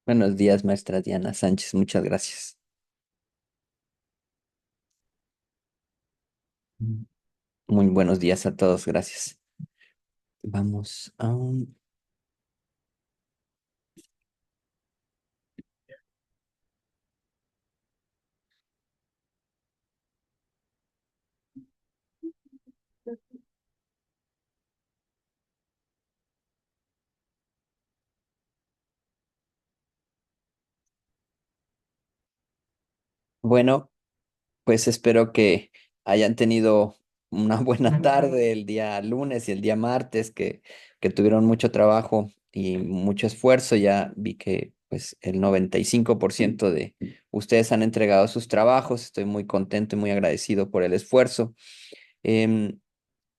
Buenos días, maestra Diana Sánchez. Muchas gracias. Mm. Muy buenos días a todos. Gracias. Vamos a un... Bueno, pues espero que hayan tenido una buena tarde el día lunes y el día martes, que tuvieron mucho trabajo y mucho esfuerzo. Ya vi que pues el 95% de ustedes han entregado sus trabajos. Estoy muy contento y muy agradecido por el esfuerzo. Em,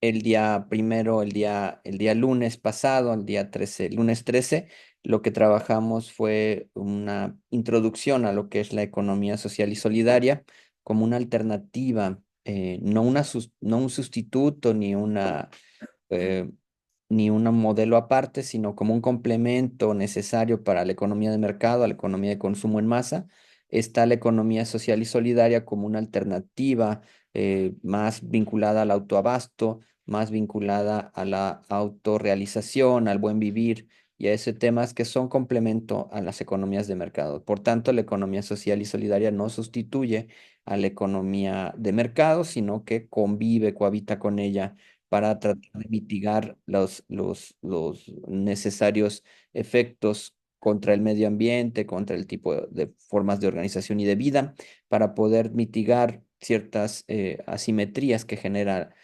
el día primero, el día lunes pasado, el día 13, lunes 13, lo que trabajamos fue una introducción a lo que es la economía social y solidaria como una alternativa, no un sustituto eh, ni un modelo aparte, sino como un complemento necesario para la economía de mercado, la economía de consumo en masa. Está la economía social y solidaria como una alternativa más vinculada al autoabasto, más vinculada a la autorrealización, al buen vivir y a ese temas que son complemento a las economías de mercado. Por tanto, la economía social y solidaria no sustituye a la economía de mercado, sino que convive, cohabita con ella para tratar de mitigar los necesarios efectos contra el medio ambiente, contra el tipo de formas de organización y de vida, para poder mitigar ciertas asimetrías que genera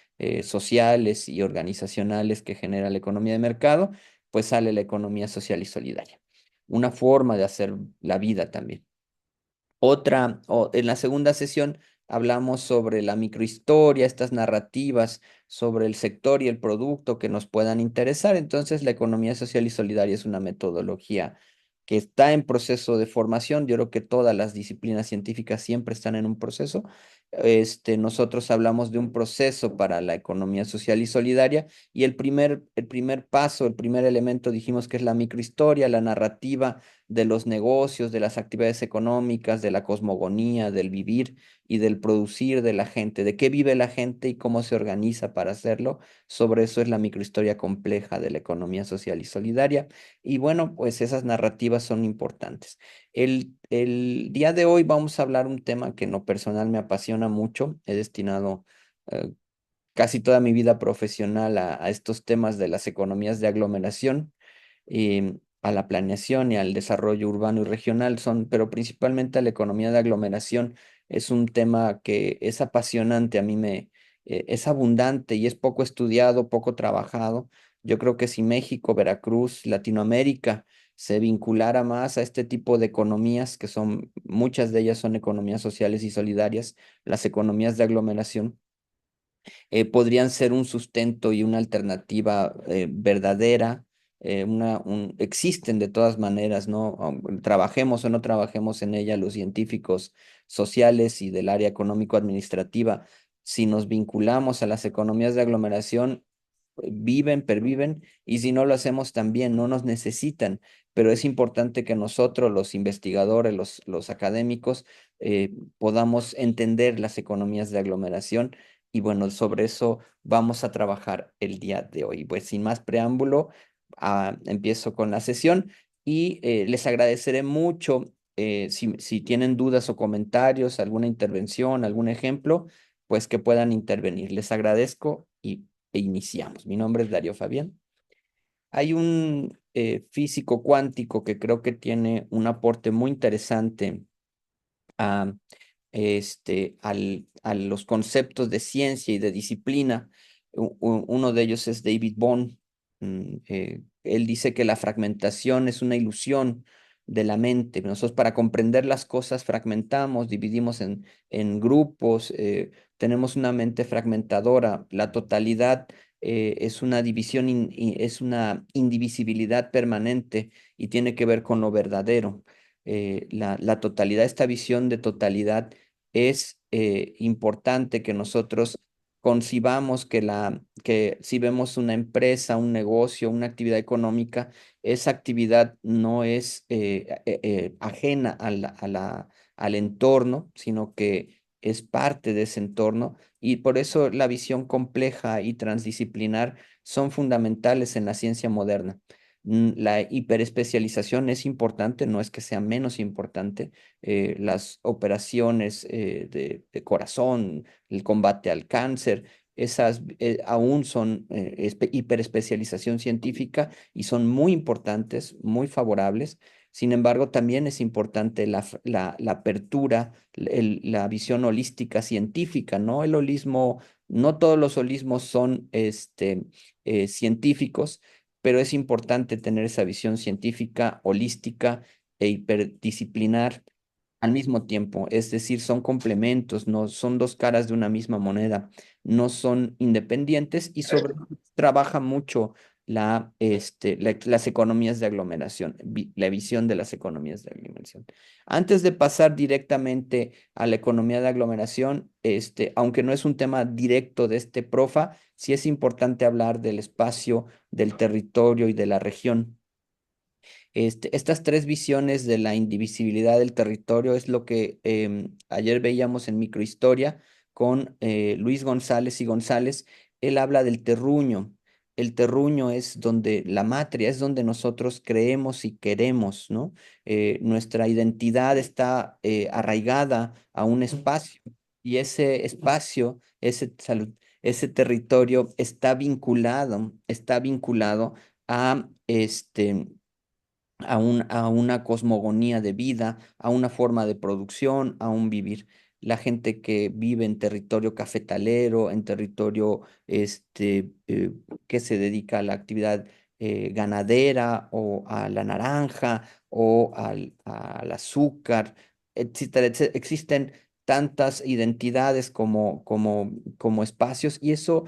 sociales y organizacionales que genera la economía de mercado, pues sale la economía social y solidaria. Una forma de hacer la vida también. En la segunda sesión hablamos sobre la microhistoria, estas narrativas sobre el sector y el producto que nos puedan interesar. Entonces, la economía social y solidaria es una metodología que está en proceso de formación. Yo creo que todas las disciplinas científicas siempre están en un proceso. Nosotros hablamos de un proceso para la economía social y solidaria y el primer paso, el primer elemento dijimos que es la microhistoria, la narrativa de los negocios, de las actividades económicas, de la cosmogonía, del vivir y del producir de la gente, de qué vive la gente y cómo se organiza para hacerlo. Sobre eso es la microhistoria compleja de la economía social y solidaria. Y bueno, pues esas narrativas son importantes. El día de hoy vamos a hablar un tema que en lo personal me apasiona mucho. He destinado eh, casi toda mi vida profesional a estos temas de las economías de aglomeración y a la planeación y al desarrollo urbano y regional pero principalmente a la economía de aglomeración. Es un tema que es apasionante, es abundante y es poco estudiado, poco trabajado. Yo creo que si México, Veracruz, Latinoamérica se vinculara más a este tipo de economías, que son, muchas de ellas son economías sociales y solidarias, las economías de aglomeración, podrían ser un sustento y una alternativa verdadera. Existen de todas maneras, ¿no? Trabajemos o no trabajemos en ella los científicos sociales y del área económico-administrativa, si nos vinculamos a las economías de aglomeración, viven, perviven, y si no lo hacemos también, no nos necesitan, pero es importante que nosotros, los investigadores, los académicos, podamos entender las economías de aglomeración y bueno, sobre eso vamos a trabajar el día de hoy. Pues sin más preámbulo, empiezo con la sesión y les agradeceré mucho si tienen dudas o comentarios, alguna intervención, algún ejemplo, pues que puedan intervenir. Les agradezco e iniciamos. Mi nombre es Darío Fabián. Hay un físico cuántico que creo que tiene un aporte muy interesante a, a los conceptos de ciencia y de disciplina. Uno de ellos es David Bohm. Él dice que la fragmentación es una ilusión de la mente. Nosotros para comprender las cosas fragmentamos, dividimos en grupos, tenemos una mente fragmentadora. La totalidad es una división, es una indivisibilidad permanente y tiene que ver con lo verdadero. La totalidad, esta visión de totalidad es importante que nosotros concibamos que si vemos una empresa, un negocio, una actividad económica, esa actividad no es ajena al entorno, sino que es parte de ese entorno. Y por eso la visión compleja y transdisciplinar son fundamentales en la ciencia moderna. La hiperespecialización es importante, no es que sea menos importante. Las operaciones de corazón, el combate al cáncer, esas aún son hiperespecialización científica y son muy importantes, muy favorables. Sin embargo, también es importante la apertura, la visión holística científica, ¿no? El holismo, no todos los holismos son científicos, pero es importante tener esa visión científica, holística e hiperdisciplinar al mismo tiempo. Es decir, son complementos, no son dos caras de una misma moneda, no son independientes y sobre todo trabaja mucho las economías de aglomeración, la visión de las economías de aglomeración. Antes de pasar directamente a la economía de aglomeración, aunque no es un tema directo de este profa, sí es importante hablar del espacio, del territorio y de la región. Estas tres visiones de la indivisibilidad del territorio es lo que ayer veíamos en Microhistoria con Luis González y González. Él habla del terruño. El terruño es donde la matria, es donde nosotros creemos y queremos, ¿no? Nuestra identidad está arraigada a un espacio y ese espacio, ese territorio está vinculado a a una cosmogonía de vida, a una forma de producción, a un vivir. La gente que vive en territorio cafetalero, en territorio que se dedica a la actividad ganadera o a la naranja o al azúcar, etcétera, etcétera. Existen tantas identidades como espacios y eso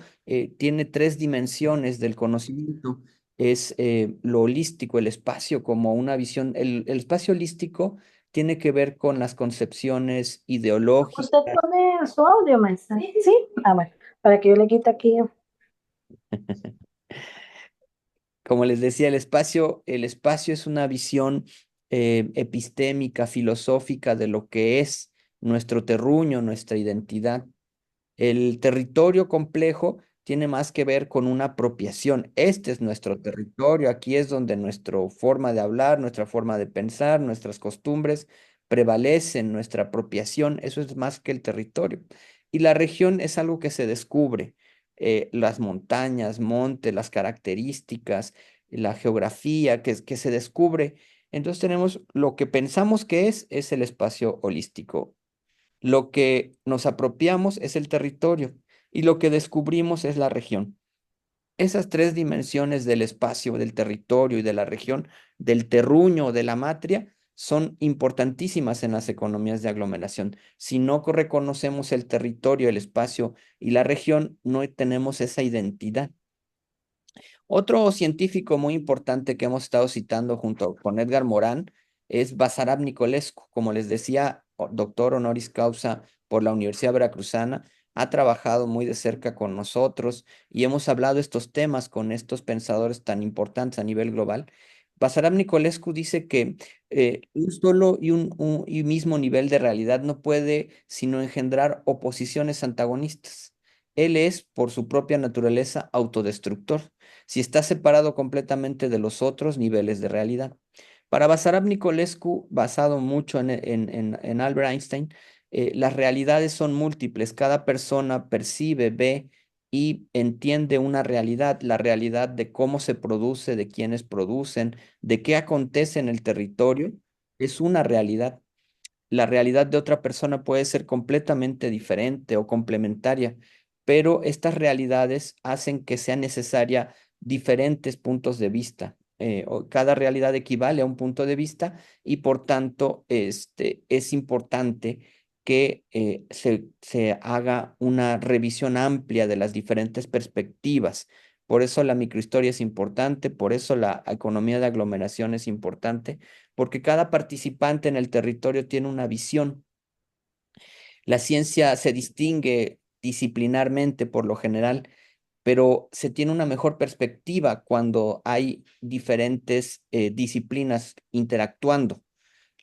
tiene tres dimensiones del conocimiento es lo holístico, el espacio como una visión, el espacio holístico tiene que ver con las concepciones Usted ideológicas. pone su audio, maestra. Sí, sí. Ah, bueno, para que yo le quite aquí. Como les decía, el espacio es una visión epistémica, filosófica de lo que es nuestro terruño, nuestra identidad. El territorio complejo tiene más que ver con una apropiación. Este es nuestro territorio, aquí es donde nuestra forma de hablar, nuestra forma de pensar, nuestras costumbres prevalecen, nuestra apropiación, eso es más que el territorio. Y la región es algo que se descubre, las montañas, montes, las características, la geografía que se descubre. Entonces tenemos lo que pensamos que es el espacio holístico, lo que nos apropiamos es el territorio y lo que descubrimos es la región. Esas tres dimensiones del espacio, del territorio y de la región, del terruño, de la matria, son importantísimas en las economías de aglomeración. Si no reconocemos el territorio, el espacio y la región, no tenemos esa identidad. Otro científico muy importante que hemos estado citando junto con Edgar Morán es Basarab Nicolescu. Como les decía, doctor honoris causa por la Universidad Veracruzana, ha trabajado muy de cerca con nosotros y hemos hablado estos temas con estos pensadores tan importantes a nivel global. Basarab Nicolescu dice que un solo y mismo nivel de realidad no puede sino engendrar oposiciones antagonistas. Él es, por su propia naturaleza, autodestructor si está separado completamente de los otros niveles de realidad. Para Basarab Nicolescu, basado mucho en Albert Einstein, las realidades son múltiples. Cada persona percibe, ve y entiende una realidad, la realidad de cómo se produce, de quiénes producen, de qué acontece en el territorio, es una realidad. La realidad de otra persona puede ser completamente diferente o complementaria, pero estas realidades hacen que sea necesaria diferentes puntos de vista. Cada realidad equivale a un punto de vista y por tanto es importante que se haga una revisión amplia de las diferentes perspectivas. Por eso la microhistoria es importante, por eso la economía de aglomeración es importante porque cada participante en el territorio tiene una visión. La ciencia se distingue disciplinarmente por lo general, pero se tiene una mejor perspectiva cuando hay diferentes disciplinas interactuando.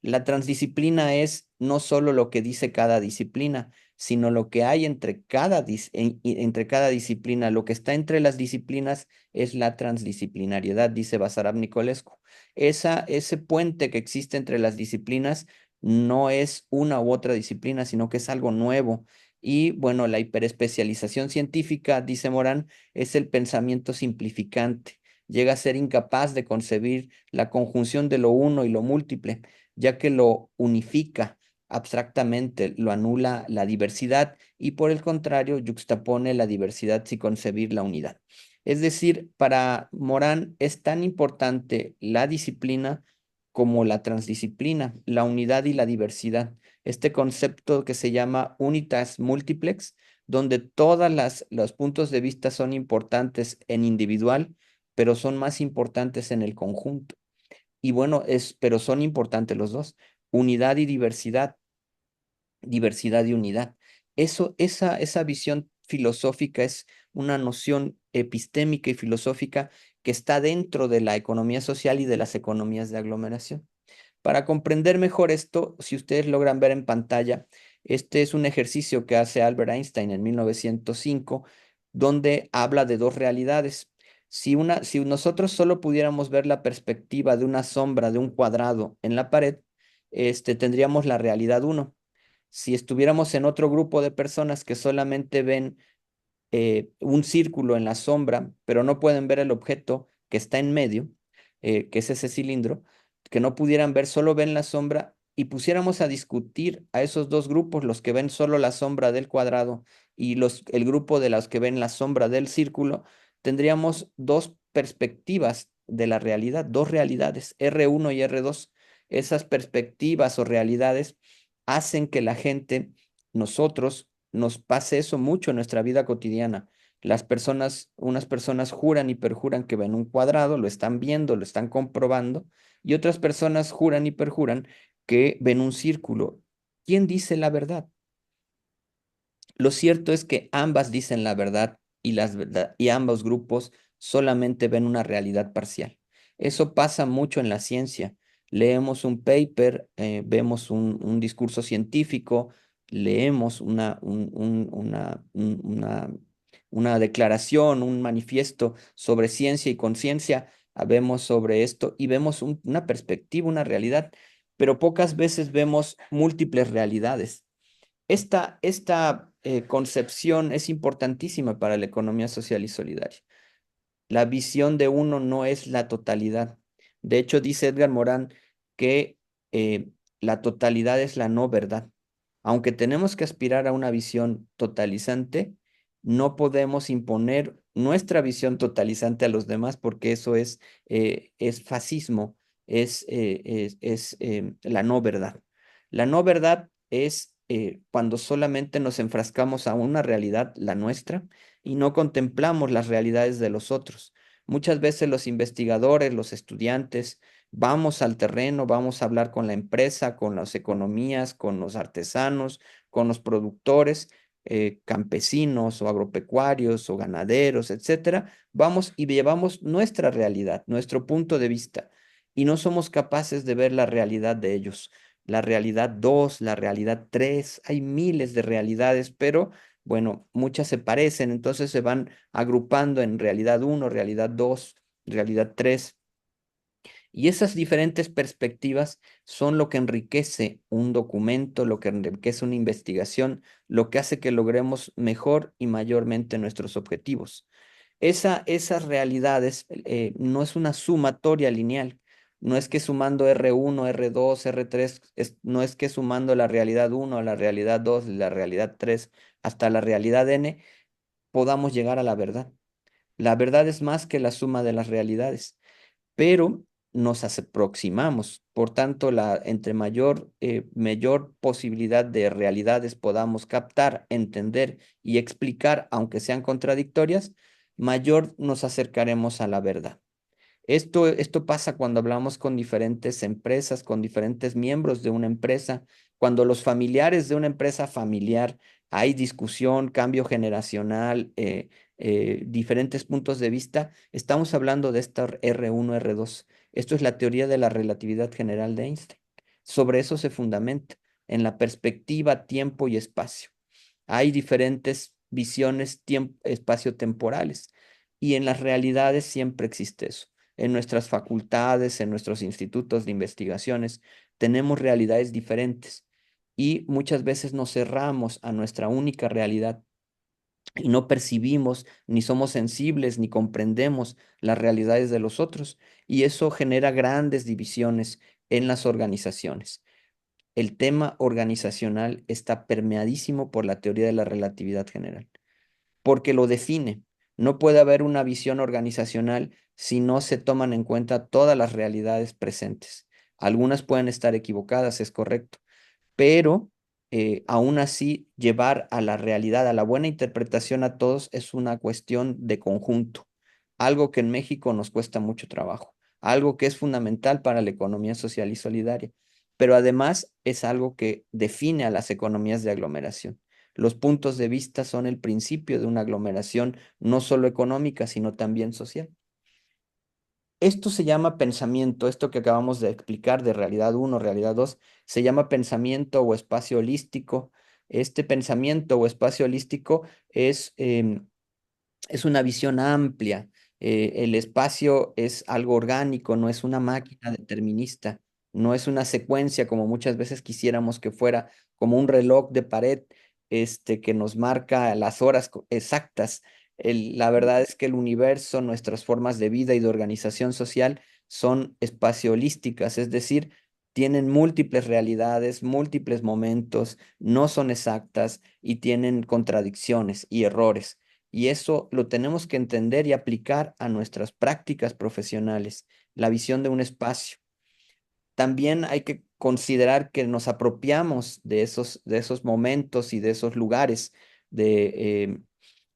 La transdisciplina es no solo lo que dice cada disciplina, sino lo que hay entre cada disciplina. Lo que está entre las disciplinas es la transdisciplinariedad, dice Basarab Nicolescu. Ese puente que existe entre las disciplinas no es una u otra disciplina, sino que es algo nuevo. Y bueno, la hiperespecialización científica, dice Morán, es el pensamiento simplificante. Llega a ser incapaz de concebir la conjunción de lo uno y lo múltiple, ya que lo unifica abstractamente, lo anula la diversidad y por el contrario yuxtapone la diversidad sin concebir la unidad. Es decir, para Morán es tan importante la disciplina como la transdisciplina, la unidad y la diversidad. Este concepto que se llama unitas multiplex, donde los puntos de vista son importantes en individual, pero son más importantes en el conjunto. Y bueno, pero son importantes los dos, unidad y diversidad, diversidad y unidad. Esa visión filosófica es una noción epistémica y filosófica que está dentro de la economía social y de las economías de aglomeración. Para comprender mejor esto, si ustedes logran ver en pantalla, este es un ejercicio que hace Albert Einstein en 1905, donde habla de dos realidades. Si nosotros solo pudiéramos ver la perspectiva de una sombra de un cuadrado en la pared, tendríamos la realidad uno. Si estuviéramos en otro grupo de personas que solamente ven un círculo en la sombra, pero no pueden ver el objeto que está en medio, que es ese cilindro, que no pudieran ver, solo ven la sombra, y pusiéramos a discutir a esos dos grupos, los que ven solo la sombra del cuadrado y el grupo de los que ven la sombra del círculo, tendríamos dos perspectivas de la realidad, dos realidades, R1 y R2. Esas perspectivas o realidades hacen que la gente, nosotros, nos pase eso mucho en nuestra vida cotidiana. Unas personas juran y perjuran que ven un cuadrado, lo están viendo, lo están comprobando, y otras personas juran y perjuran que ven un círculo. ¿Quién dice la verdad? Lo cierto es que ambas dicen la verdad y ambos grupos solamente ven una realidad parcial. Eso pasa mucho en la ciencia. Leemos un paper, vemos un discurso científico, leemos una declaración, un manifiesto sobre ciencia y conciencia, vemos sobre esto y vemos una perspectiva, una realidad, pero pocas veces vemos múltiples realidades. Esta concepción es importantísima para la economía social y solidaria. La visión de uno no es la totalidad. De hecho, dice Edgar Morán que la totalidad es la no verdad. Aunque tenemos que aspirar a una visión totalizante, no podemos imponer nuestra visión totalizante a los demás porque eso es fascismo, es la no verdad. La no verdad es cuando solamente nos enfrascamos a una realidad, la nuestra, y no contemplamos las realidades de los otros. Muchas veces los investigadores, los estudiantes, vamos al terreno, vamos a hablar con la empresa, con las economías, con los artesanos, con los productores, campesinos o agropecuarios o ganaderos, etcétera. Vamos y llevamos nuestra realidad, nuestro punto de vista, y no somos capaces de ver la realidad de ellos. La realidad 2, la realidad 3, hay miles de realidades, pero bueno, muchas se parecen, entonces se van agrupando en realidad uno, realidad 2, realidad 3. Y esas diferentes perspectivas son lo que enriquece un documento, lo que enriquece una investigación, lo que hace que logremos mejor y mayormente nuestros objetivos. Esas realidades no es una sumatoria lineal. No es que sumando R1, R2, R3, no es que sumando la realidad uno a la realidad 2, la realidad 3 hasta la realidad N, podamos llegar a la verdad. La verdad es más que la suma de las realidades, pero nos aproximamos. Por tanto, entre mayor posibilidad de realidades podamos captar, entender y explicar, aunque sean contradictorias, mayor nos acercaremos a la verdad. Esto pasa cuando hablamos con diferentes empresas, con diferentes miembros de una empresa, cuando los familiares de una empresa familiar hay discusión, cambio generacional, diferentes puntos de vista. Estamos hablando de esta R1, R2. Esto es la teoría de la relatividad general de Einstein. Sobre eso se fundamenta, en la perspectiva, tiempo y espacio. Hay diferentes visiones espacio-temporales y en las realidades siempre existe eso. En nuestras facultades, en nuestros institutos de investigaciones, tenemos realidades diferentes y muchas veces nos cerramos a nuestra única realidad y no percibimos, ni somos sensibles, ni comprendemos las realidades de los otros y eso genera grandes divisiones en las organizaciones. El tema organizacional está permeadísimo por la teoría de la relatividad general, porque lo define. No puede haber una visión organizacional si no se toman en cuenta todas las realidades presentes. Algunas pueden estar equivocadas, es correcto, pero aún así llevar a la realidad, a la buena interpretación a todos es una cuestión de conjunto, algo que en México nos cuesta mucho trabajo, algo que es fundamental para la economía social y solidaria, pero además es algo que define a las economías de aglomeración. Los puntos de vista son el principio de una aglomeración no solo económica, sino también social. Esto se llama pensamiento, esto que acabamos de explicar de realidad uno, realidad 2, se llama pensamiento o espacio holístico. Este pensamiento o espacio holístico es una visión amplia. El espacio es algo orgánico, no es una máquina determinista, no es una secuencia como muchas veces quisiéramos que fuera, como un reloj de pared, que nos marca las horas exactas. La verdad es que el universo, nuestras formas de vida y de organización social son espacio-holísticas, es decir, tienen múltiples realidades, múltiples momentos, no son exactas y tienen contradicciones y errores. Y eso lo tenemos que entender y aplicar a nuestras prácticas profesionales, la visión de un espacio. También hay que considerar que nos apropiamos de esos momentos y de esos lugares, de,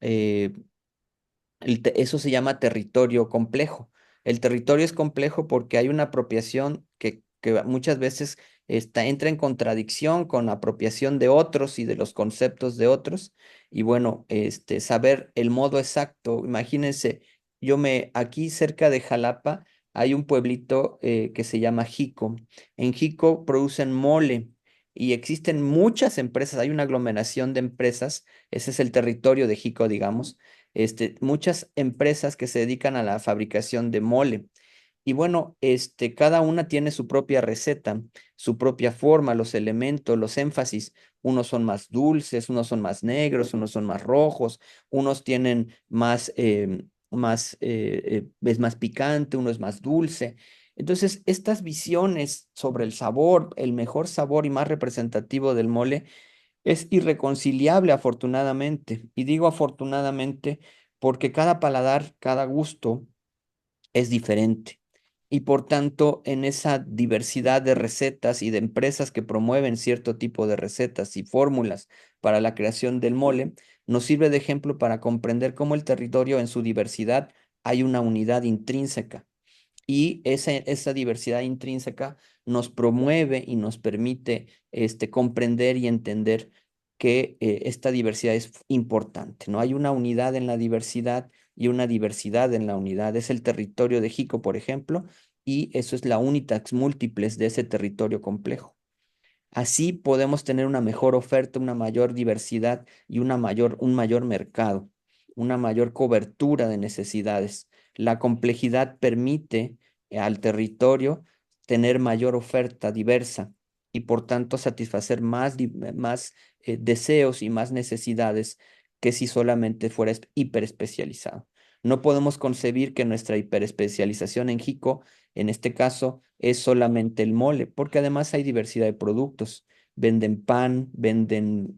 eh, eso se llama territorio complejo. El territorio es complejo porque hay una apropiación que muchas veces entra en contradicción con la apropiación de otros y de los conceptos de otros. Y bueno, saber el modo exacto. Imagínense, aquí cerca de Jalapa hay un pueblito que se llama Jico. En Jico producen mole y existen muchas empresas, hay una aglomeración de empresas. Ese es el territorio de Jico, digamos, muchas empresas que se dedican a la fabricación de mole. Y bueno, cada una tiene su propia receta, su propia forma, los elementos, los énfasis. Unos son más dulces, unos son más negros, unos son más rojos, unos tienen es más picante, uno es más dulce. Entonces, estas visiones sobre el sabor, el mejor sabor y más representativo del mole, es irreconciliable, afortunadamente. Y digo afortunadamente porque cada paladar, cada gusto es diferente. Y por tanto, en esa diversidad de recetas y de empresas que promueven cierto tipo de recetas y fórmulas para la creación del mole, nos sirve de ejemplo para comprender cómo el territorio en su diversidad hay una unidad intrínseca y esa diversidad intrínseca nos promueve y nos permite comprender y entender que esta diversidad es importante, ¿no? Hay una unidad en la diversidad y una diversidad en la unidad. Es el territorio de Jico, por ejemplo, y eso es la unitax múltiples de ese territorio complejo. Así podemos tener una mejor oferta, una mayor diversidad y un mayor mercado, una mayor cobertura de necesidades. La complejidad permite al territorio tener mayor oferta diversa y por tanto satisfacer más deseos y más necesidades que si solamente fuera hiperespecializado. No podemos concebir que nuestra hiperespecialización en JICO, en este caso, es solamente el mole, porque además hay diversidad de productos. Venden pan, venden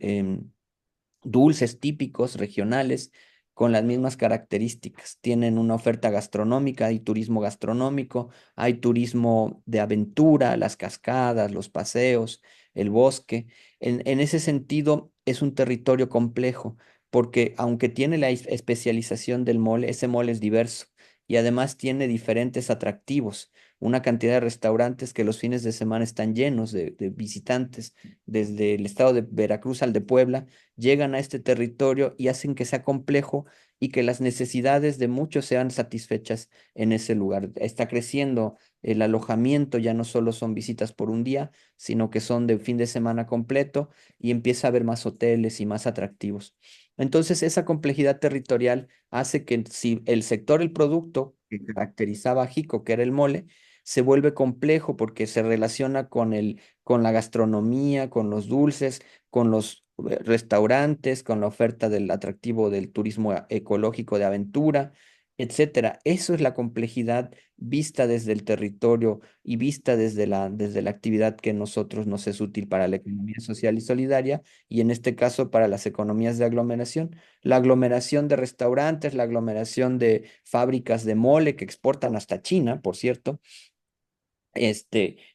dulces típicos regionales con las mismas características. Tienen una oferta gastronómica, hay turismo gastronómico, hay turismo de aventura, las cascadas, los paseos, el bosque. En ese sentido, es un territorio complejo, porque aunque tiene la especialización del mole, ese mole es diverso y además tiene diferentes atractivos, una cantidad de restaurantes que los fines de semana están llenos de visitantes desde el estado de Veracruz al de Puebla, llegan a este territorio y hacen que sea complejo y que las necesidades de muchos sean satisfechas en ese lugar. Está creciendo el alojamiento, ya no solo son visitas por un día, sino que son de fin de semana completo y empieza a haber más hoteles y más atractivos. Entonces, esa complejidad territorial hace que si el sector, el producto que caracterizaba a Jico, que era el mole, se vuelve complejo porque se relaciona con la gastronomía, con los dulces, con los restaurantes, con la oferta del atractivo del turismo ecológico de aventura, etcétera. Eso es la complejidad vista desde el territorio y vista desde la actividad que a nosotros nos es útil para la economía social y solidaria y en este caso para las economías de aglomeración. La aglomeración de restaurantes, la aglomeración de fábricas de mole que exportan hasta China, por cierto,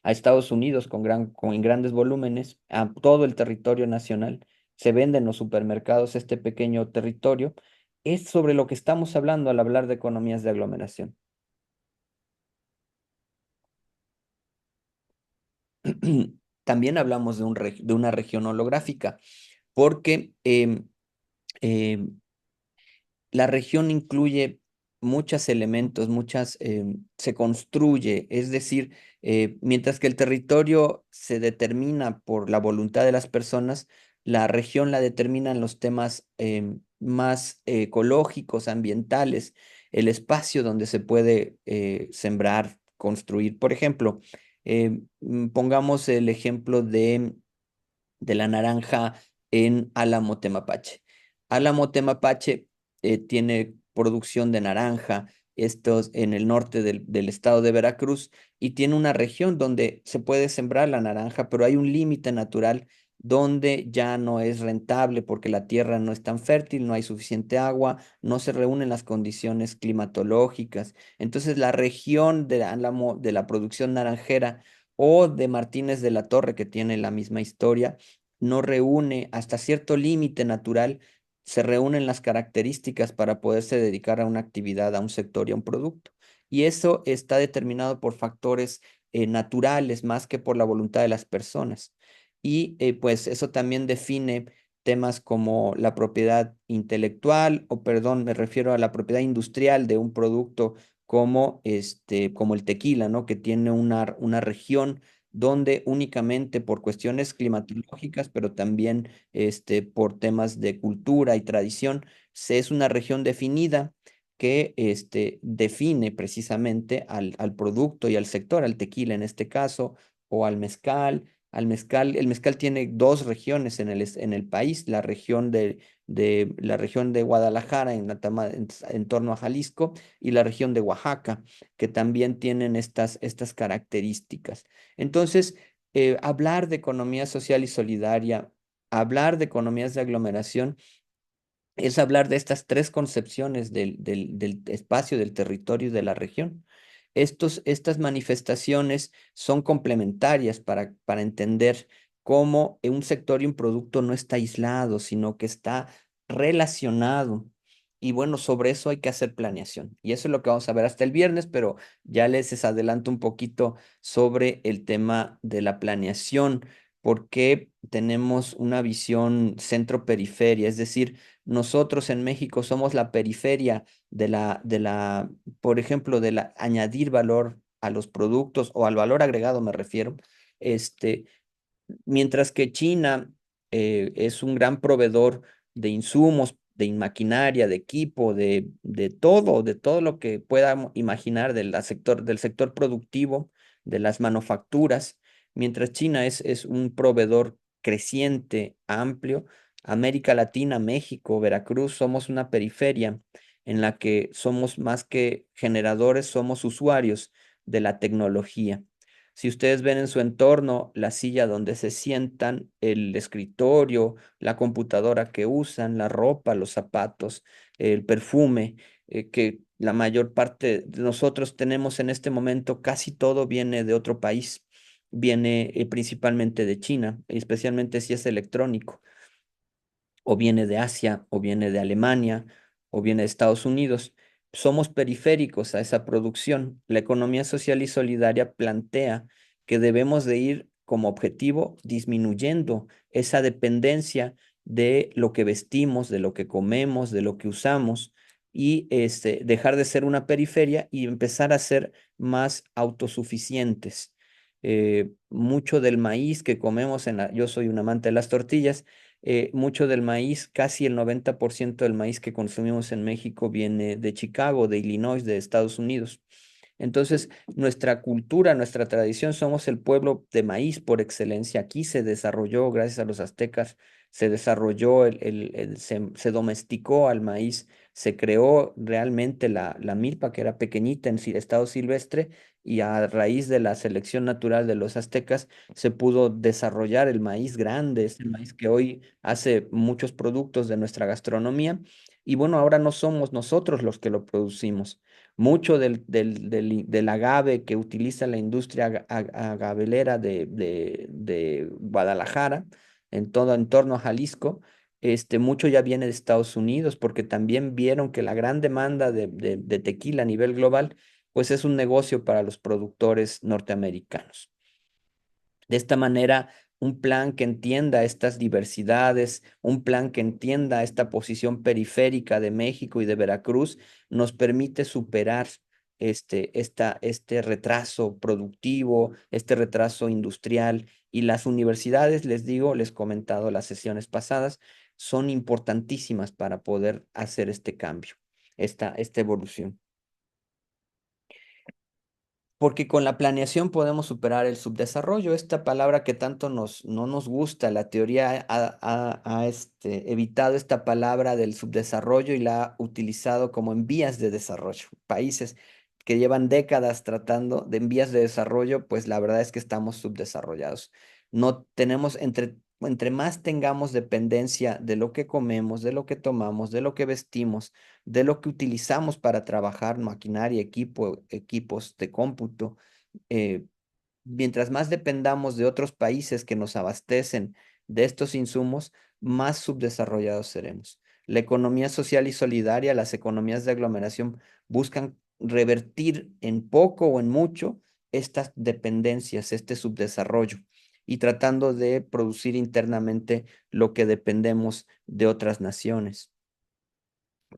a Estados Unidos en grandes volúmenes, a todo el territorio nacional. Se vende en los supermercados este pequeño territorio. Es sobre lo que estamos hablando al hablar de economías de aglomeración. También hablamos de una región holográfica, porque la región incluye muchos elementos, se construye, es decir, mientras que el territorio se determina por la voluntad de las personas, la región la determinan los temas más ecológicos, ambientales, el espacio donde se puede sembrar, construir. Por ejemplo, pongamos el ejemplo de la naranja en Álamo Temapache. Álamo Temapache tiene producción de naranja, estos en el norte del estado de Veracruz, y tiene una región donde se puede sembrar la naranja, pero hay un límite natural donde ya no es rentable porque la tierra no es tan fértil, no hay suficiente agua, no se reúnen las condiciones climatológicas. Entonces la región de Álamo, de la producción naranjera o de Martínez de la Torre, que tiene la misma historia, no reúne hasta cierto límite natural, se reúnen las características para poderse dedicar a una actividad, a un sector y a un producto. Y eso está determinado por factores naturales más que por la voluntad de las personas. Y pues eso también define temas como la propiedad intelectual, o perdón, me refiero a la propiedad industrial de un producto como el tequila, ¿no? Que tiene una región donde únicamente por cuestiones climatológicas, pero también por temas de cultura y tradición, es una región definida que define precisamente al producto y al sector, al tequila en este caso, o al mezcal. El mezcal tiene dos regiones en el país, la región de Guadalajara en torno a Jalisco y la región de Oaxaca, que también tienen estas características. Entonces, hablar de economía social y solidaria, hablar de economías de aglomeración, es hablar de estas tres concepciones del espacio, del territorio y de la región. Estas manifestaciones son complementarias para entender cómo un sector y un producto no está aislado, sino que está relacionado. Y bueno, sobre eso hay que hacer planeación. Y eso es lo que vamos a ver hasta el viernes, pero ya les adelanto un poquito sobre el tema de la planeación, porque tenemos una visión centro-periferia, es decir, nosotros en México somos la periferia por ejemplo, añadir valor a los productos o al valor agregado, me refiero. Este, Mientras que China es un gran proveedor de insumos, de maquinaria, de equipo, de todo lo que pueda imaginar del sector productivo, de las manufacturas, mientras China es un proveedor creciente, amplio. América Latina, México, Veracruz, somos una periferia en la que somos más que generadores, somos usuarios de la tecnología. Si ustedes ven en su entorno la silla donde se sientan, el escritorio, la computadora que usan, la ropa, los zapatos, el perfume, que la mayor parte de nosotros tenemos en este momento, casi todo viene de otro país, viene principalmente de China, especialmente si es electrónico, o viene de Asia, o viene de Alemania, o viene de Estados Unidos. somos periféricos a esa producción. La economía social y solidaria plantea que debemos de ir como objetivo disminuyendo esa dependencia de lo que vestimos, de lo que comemos, de lo que usamos y dejar de ser una periferia y empezar a ser más autosuficientes. Mucho del maíz que comemos yo soy un amante de las tortillas, mucho del maíz, casi el 90% del maíz que consumimos en México viene de Chicago, de Illinois, de Estados Unidos. Entonces, nuestra cultura, nuestra tradición, somos el pueblo de maíz por excelencia. Aquí se desarrolló, gracias a los aztecas, se desarrolló, se domesticó al maíz, se creó realmente la milpa, que era pequeñita en estado silvestre, y a raíz de la selección natural de los aztecas, se pudo desarrollar el maíz grande, este maíz que hoy hace muchos productos de nuestra gastronomía. Y bueno, ahora no somos nosotros los que lo producimos. Mucho del agave que utiliza la industria agavelera de Guadalajara, en todo entorno a Jalisco, mucho ya viene de Estados Unidos, porque también vieron que la gran demanda de tequila a nivel global, pues es un negocio para los productores norteamericanos. De esta manera, un plan que entienda estas diversidades, un plan que entienda esta posición periférica de México y de Veracruz, nos permite superar este retraso productivo, este retraso industrial. Y las universidades, les digo, les he comentado las sesiones pasadas, son importantísimas para poder hacer este cambio, esta evolución. Porque con la planeación podemos superar el subdesarrollo, esta palabra que tanto no nos gusta. La teoría ha evitado esta palabra del subdesarrollo y la ha utilizado como en vías de desarrollo. Países que llevan décadas tratando de en vías de desarrollo, pues la verdad es que estamos subdesarrollados. No tenemos, entre más tengamos dependencia de lo que comemos, de lo que tomamos, de lo que vestimos, de lo que utilizamos para trabajar, maquinaria, equipos de cómputo, eh, mientras más dependamos de otros países que nos abastecen de estos insumos, más subdesarrollados seremos. La economía social y solidaria, las economías de aglomeración buscan revertir en poco o en mucho estas dependencias, este subdesarrollo, y tratando de producir internamente lo que dependemos de otras naciones.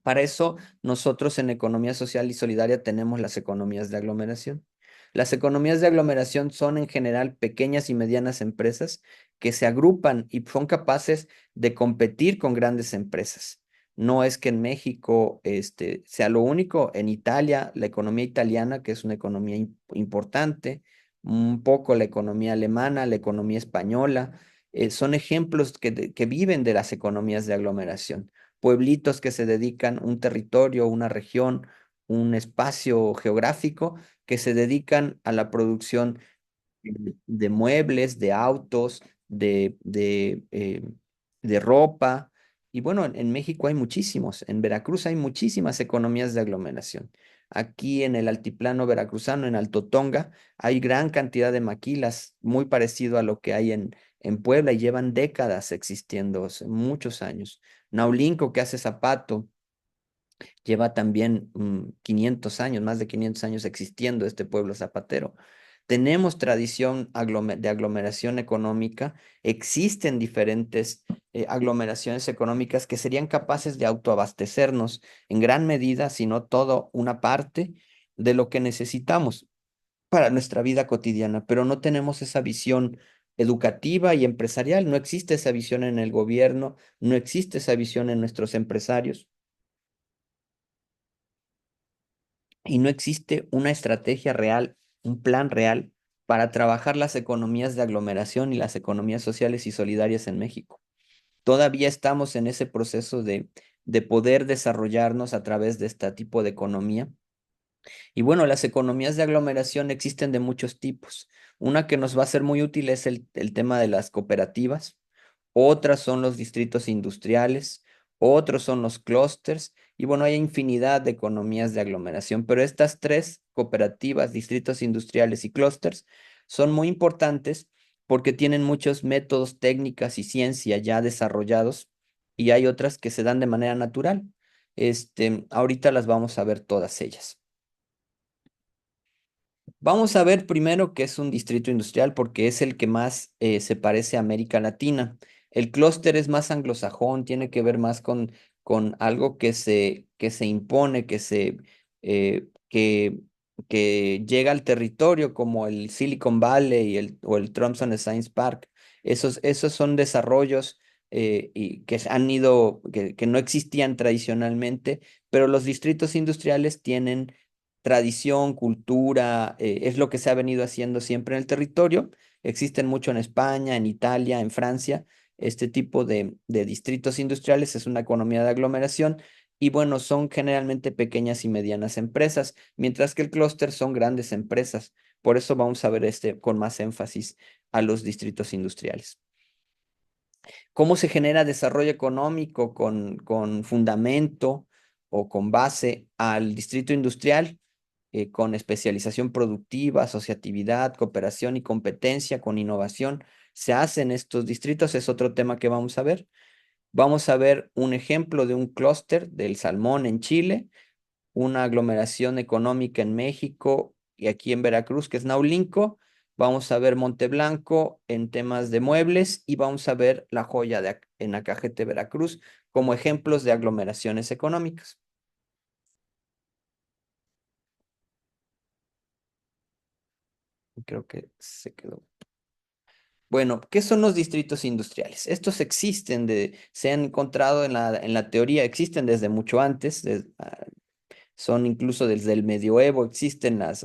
Para eso, nosotros en economía social y solidaria tenemos las economías de aglomeración. Las economías de aglomeración son en general pequeñas y medianas empresas que se agrupan y son capaces de competir con grandes empresas. No es que en México sea lo único. En Italia, la economía italiana, que es una economía importante, un poco la economía alemana, la economía española, son ejemplos que viven de las economías de aglomeración. Pueblitos que se dedican, un territorio, una región, un espacio geográfico que se dedican a la producción de muebles, de autos, de ropa. Y bueno, en México hay muchísimos, en Veracruz hay muchísimas economías de aglomeración. Aquí en el altiplano veracruzano, en Alto Tonga, hay gran cantidad de maquilas, muy parecido a lo que hay en Puebla, y llevan décadas existiendo, o sea, muchos años. Naulinco, que hace zapato, lleva también 500 años, más de 500 años existiendo este pueblo zapatero. Tenemos tradición de aglomeración económica, existen diferentes aglomeraciones económicas que serían capaces de autoabastecernos en gran medida, si no todo, una parte de lo que necesitamos para nuestra vida cotidiana, pero no tenemos esa visión educativa y empresarial, no existe esa visión en el gobierno, no existe esa visión en nuestros empresarios. Y no existe una estrategia real, un plan real para trabajar las economías de aglomeración y las economías sociales y solidarias en México. Todavía estamos en ese proceso de poder desarrollarnos a través de este tipo de economía. Y bueno, las economías de aglomeración existen de muchos tipos. Una que nos va a ser muy útil es el tema de las cooperativas. Otras son los distritos industriales, otros son los clústeres, y bueno, hay infinidad de economías de aglomeración, pero estas tres cooperativas, distritos industriales y clústeres, son muy importantes porque tienen muchos métodos, técnicas y ciencia ya desarrollados, y hay otras que se dan de manera natural. Ahorita las vamos a ver todas ellas. Vamos a ver primero qué es un distrito industrial porque es el que más se parece a América Latina. El clúster es más anglosajón, tiene que ver más con algo que se impone, que llega al territorio como el Silicon Valley o el Tromsø Science Park. Esos son desarrollos y que no existían tradicionalmente, pero los distritos industriales tienen tradición, cultura, es lo que se ha venido haciendo siempre en el territorio. Existen mucho en España, en Italia, en Francia. Este tipo de distritos industriales es una economía de aglomeración y bueno, son generalmente pequeñas y medianas empresas, mientras que el clúster son grandes empresas. Por eso vamos a ver con más énfasis a los distritos industriales. ¿Cómo se genera desarrollo económico con fundamento o con base al distrito industrial? Con especialización productiva, asociatividad, cooperación y competencia, con innovación. Se hacen estos distritos, es otro tema que vamos a ver. Vamos a ver un ejemplo de un clúster del salmón en Chile, una aglomeración económica en México y aquí en Veracruz, que es Naulinco. Vamos a ver Monteblanco en temas de muebles y vamos a ver La Joya en Acajete, Veracruz, como ejemplos de aglomeraciones económicas. Creo que se quedó. Bueno, ¿qué son los distritos industriales? Estos se han encontrado en la teoría, existen desde mucho antes, son incluso desde el medioevo,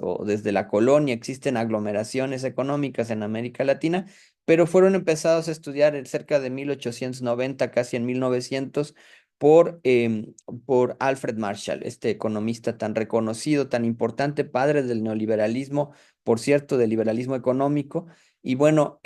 o desde la colonia, existen aglomeraciones económicas en América Latina, pero fueron empezados a estudiar en cerca de 1890, casi en 1900, por Alfred Marshall, este economista tan reconocido, tan importante, padre del neoliberalismo, por cierto, del liberalismo económico. Y bueno,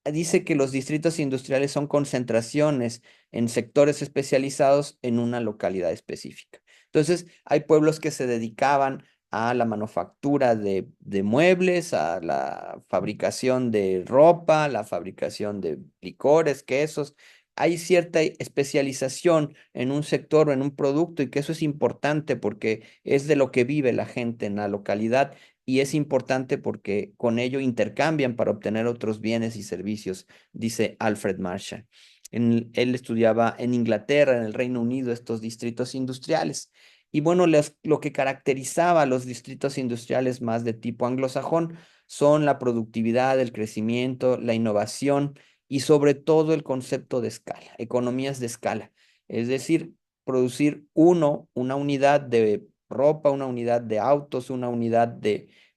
dice que los distritos industriales son concentraciones en sectores especializados en una localidad específica. Entonces, hay pueblos que se dedicaban a la manufactura de muebles, a la fabricación de ropa, la fabricación de licores, quesos. Hay cierta especialización en un sector o en un producto y que eso es importante porque es de lo que vive la gente en la localidad y es importante porque con ello intercambian para obtener otros bienes y servicios, dice Alfred Marshall. Él estudiaba en Inglaterra, en el Reino Unido, estos distritos industriales. Y bueno, lo que caracterizaba a los distritos industriales más de tipo anglosajón son la productividad, el crecimiento, la innovación y sobre todo el concepto de escala, economías de escala. Es decir, producir una unidad de ropa, una unidad de autos, una unidad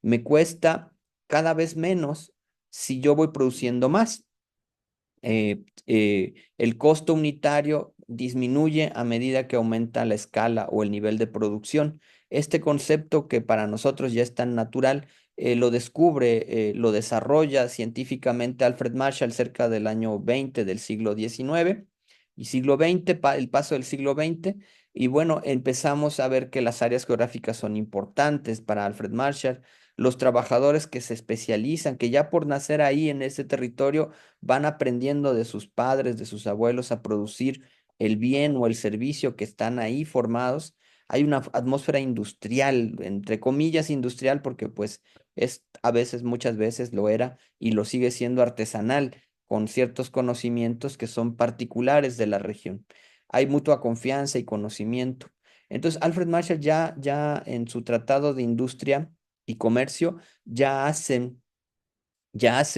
me cuesta cada vez menos si yo voy produciendo más. El costo unitario disminuye a medida que aumenta la escala o el nivel de producción. Este concepto que para nosotros ya es tan natural, lo desarrolla científicamente Alfred Marshall cerca del año 20 del siglo XIX y siglo XX, el paso del siglo XX. Y bueno, empezamos a ver que las áreas geográficas son importantes para Alfred Marshall. Los trabajadores que se especializan, que ya por nacer ahí en ese territorio, van aprendiendo de sus padres, de sus abuelos a producir el bien o el servicio que están ahí formados. Hay una atmósfera industrial, entre comillas industrial, porque pues muchas veces lo era y lo sigue siendo artesanal, con ciertos conocimientos que son particulares de la región. Hay mutua confianza y conocimiento. Entonces, Alfred Marshall ya en su Tratado de Industria y Comercio ya hace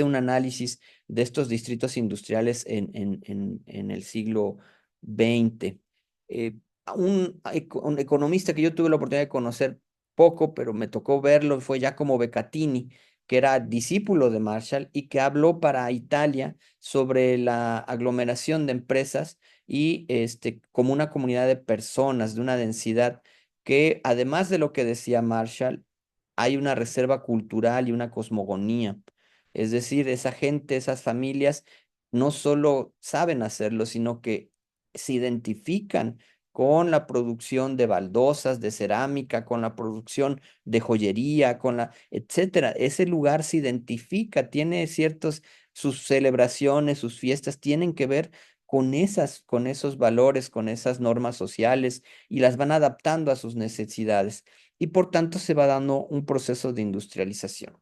un análisis de estos distritos industriales en el siglo XX. Un economista que yo tuve la oportunidad de conocer poco, pero me tocó verlo, fue Giacomo Beccatini, que era discípulo de Marshall y que habló para Italia sobre la aglomeración de empresas y como una comunidad de personas, de una densidad que además de lo que decía Marshall, hay una reserva cultural y una cosmogonía. Es decir, esa gente, esas familias, no solo saben hacerlo, sino que se identifican con la producción de baldosas, de cerámica, con la producción de joyería, etcétera. Ese lugar se identifica, tiene sus celebraciones, sus fiestas, tienen que ver con esos valores, con esas normas sociales y las van adaptando a sus necesidades. Y por tanto se va dando un proceso de industrialización.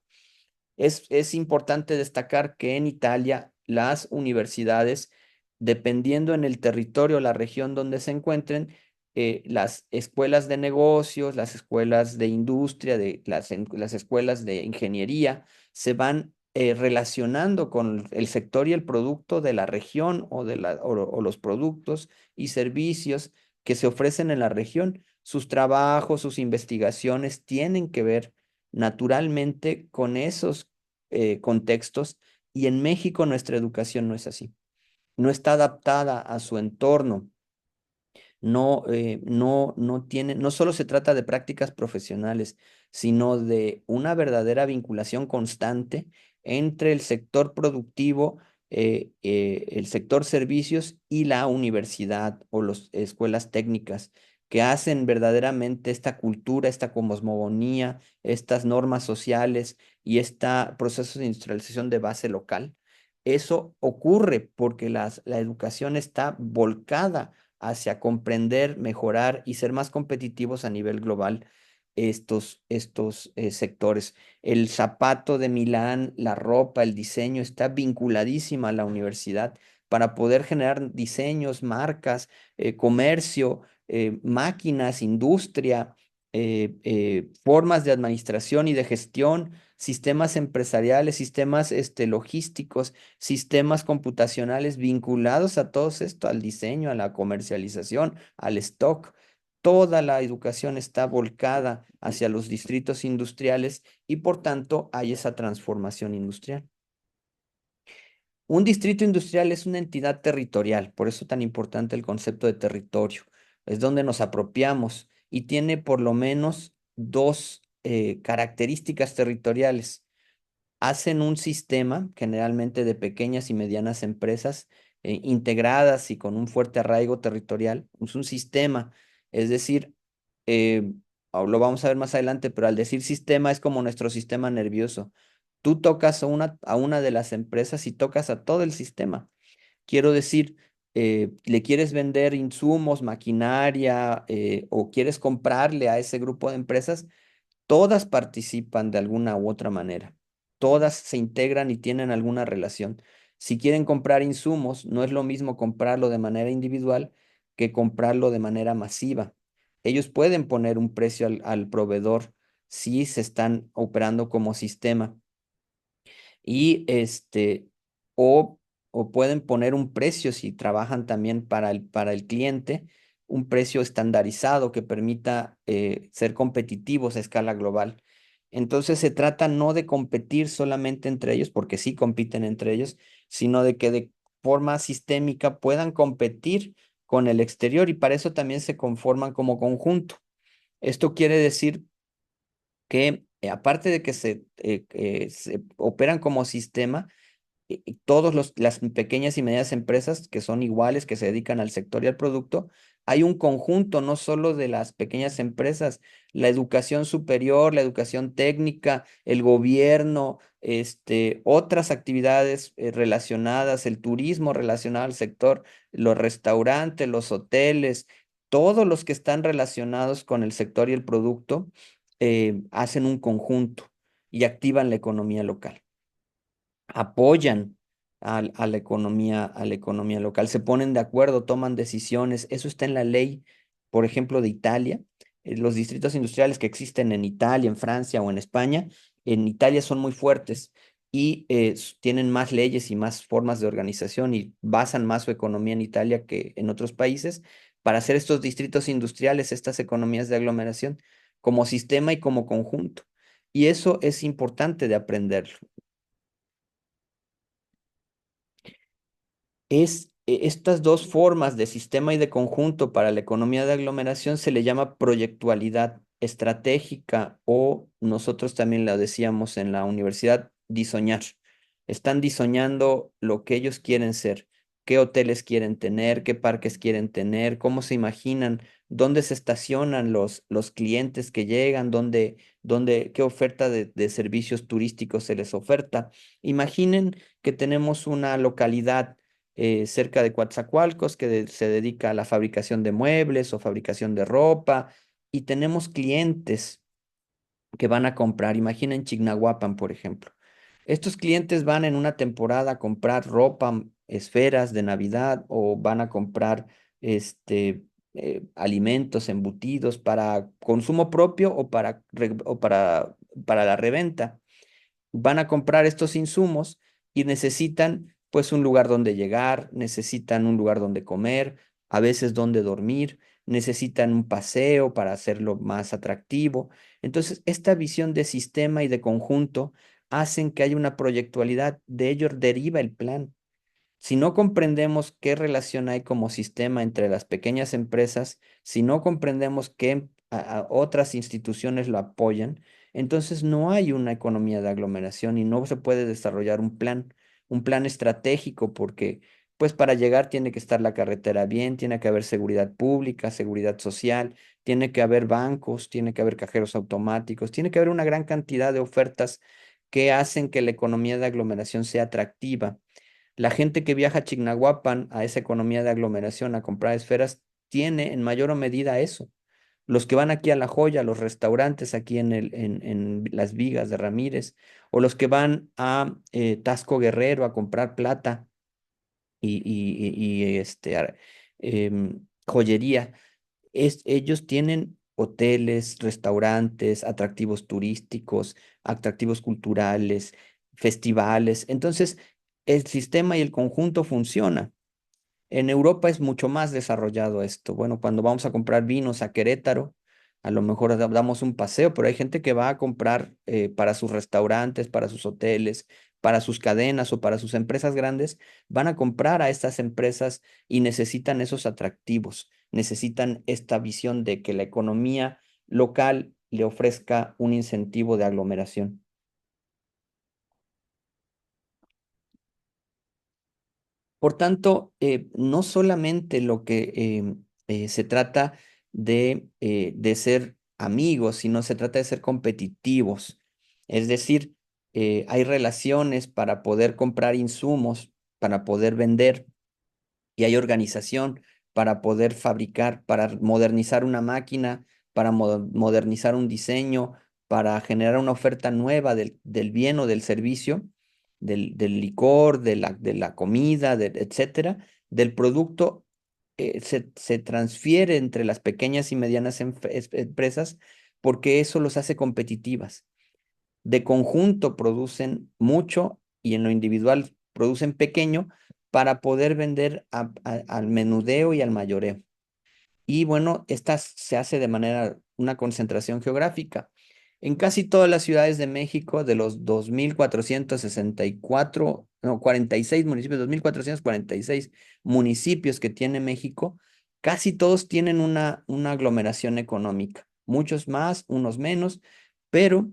Es importante destacar que en Italia las universidades, dependiendo en el territorio, la región donde se encuentren, las escuelas de negocios, las escuelas de industria, las escuelas de ingeniería, se van relacionando con el sector y el producto de la región o los productos y servicios que se ofrecen en la región. Sus trabajos, sus investigaciones tienen que ver naturalmente con esos contextos, y en México nuestra educación no es así. No está adaptada a su entorno, no tiene, no solo se trata de prácticas profesionales, sino de una verdadera vinculación constante entre el sector productivo, el sector servicios y la universidad o las escuelas técnicas, que hacen verdaderamente esta cultura, esta cosmogonía, estas normas sociales y este proceso de industrialización de base local. Eso ocurre porque la educación está volcada hacia comprender, mejorar y ser más competitivos a nivel global estos sectores. El zapato de Milán, la ropa, el diseño está vinculadísima a la universidad para poder generar diseños, marcas, comercio, máquinas, industria, formas de administración y de gestión, sistemas empresariales, sistemas logísticos, sistemas computacionales vinculados a todo esto, al diseño, a la comercialización, al stock. Toda la educación está volcada hacia los distritos industriales y por tanto hay esa transformación industrial. Un distrito industrial es una entidad territorial, por eso tan importante el concepto de territorio. Es donde nos apropiamos y tiene por lo menos dos características territoriales. Hacen un sistema, generalmente de pequeñas y medianas empresas, integradas y con un fuerte arraigo territorial. Es un sistema, es decir, eh, lo vamos a ver más adelante, pero al decir sistema es como nuestro sistema nervioso. Tú tocas a una de las empresas y tocas a todo el sistema. Quiero decir, le quieres vender insumos, maquinaria, o quieres comprarle a ese grupo de empresas, todas participan de alguna u otra manera. Todas se integran y tienen alguna relación. Si quieren comprar insumos, no es lo mismo comprarlo de manera individual que comprarlo de manera masiva. Ellos pueden poner un precio al proveedor si se están operando como sistema y o, o pueden poner un precio si trabajan también para el cliente, un precio estandarizado que permita ser competitivos a escala global. Entonces se trata no de competir solamente entre ellos, porque sí compiten entre ellos, sino de que de forma sistémica puedan competir con el exterior y para eso también se conforman como conjunto. Esto quiere decir que aparte de que se operan como sistema, todos las pequeñas y medianas empresas que son iguales, que se dedican al sector y al producto, hay un conjunto, no solo de las pequeñas empresas, la educación superior, la educación técnica, el gobierno, otras actividades relacionadas, el turismo relacionado al sector, los restaurantes, los hoteles, todos los que están relacionados con el sector y el producto, hacen un conjunto y activan la economía local, apoyan a la economía local, se ponen de acuerdo, toman decisiones. Eso está en la ley, por ejemplo, de Italia. Los distritos industriales que existen en Italia, en Francia o en España, en Italia son muy fuertes y tienen más leyes y más formas de organización y basan más su economía en Italia que en otros países para hacer estos distritos industriales, estas economías de aglomeración, como sistema y como conjunto. Y eso es importante de aprenderlo. Estas dos formas de sistema y de conjunto para la economía de aglomeración se le llama proyectualidad estratégica o nosotros también la decíamos en la universidad, diseñar. Están diseñando lo que ellos quieren ser, qué hoteles quieren tener, qué parques quieren tener, cómo se imaginan, dónde se estacionan los clientes que llegan, qué oferta de servicios turísticos se les oferta. Imaginen que tenemos una localidad cerca de Coatzacoalcos se dedica a la fabricación de muebles o fabricación de ropa y tenemos clientes que van a comprar. Imaginen Chignahuapan, por ejemplo. Estos clientes van en una temporada a comprar ropa, esferas de Navidad o van a comprar alimentos embutidos para consumo propio o para la reventa. Van a comprar estos insumos y necesitan pues un lugar donde llegar, necesitan un lugar donde comer, a veces donde dormir, necesitan un paseo para hacerlo más atractivo. Entonces, esta visión de sistema y de conjunto hacen que haya una proyectualidad, de ello deriva el plan. Si no comprendemos qué relación hay como sistema entre las pequeñas empresas, si no comprendemos que otras instituciones lo apoyan, entonces no hay una economía de aglomeración y no se puede desarrollar un plan estratégico, porque pues para llegar tiene que estar la carretera bien, tiene que haber seguridad pública, seguridad social, tiene que haber bancos, tiene que haber cajeros automáticos, tiene que haber una gran cantidad de ofertas que hacen que la economía de aglomeración sea atractiva. La gente que viaja a Chignahuapan, a esa economía de aglomeración, a comprar esferas, tiene en mayor o medida eso. Los que van aquí a La Joya, a los restaurantes aquí en Las Vigas de Ramírez, o los que van a Tasco Guerrero a comprar plata joyería, ellos tienen hoteles, restaurantes, atractivos turísticos, atractivos culturales, festivales. Entonces, el sistema y el conjunto funciona. En Europa es mucho más desarrollado esto. Bueno, cuando vamos a comprar vinos a Querétaro, a lo mejor damos un paseo, pero hay gente que va a comprar para sus restaurantes, para sus hoteles, para sus cadenas o para sus empresas grandes, van a comprar a estas empresas y necesitan esos atractivos, necesitan esta visión de que la economía local le ofrezca un incentivo de aglomeración. Por tanto, no solamente lo que se trata de ser amigos, sino se trata de ser competitivos. Es decir, hay relaciones para poder comprar insumos, para poder vender, y hay organización para poder fabricar, para modernizar una máquina, para modernizar un diseño, para generar una oferta nueva del bien o del servicio, del licor, de la comida, etcétera, del producto. Se transfiere entre las pequeñas y medianas empresas porque eso los hace competitivas. De conjunto producen mucho y en lo individual producen pequeño para poder vender al menudeo y al mayoreo. Y bueno, esta se hace de manera, una concentración geográfica. En casi todas las ciudades de México, de los 2.464, no, 46 municipios, 2.446 municipios que tiene México, casi todos tienen una aglomeración económica. Muchos más, unos menos, pero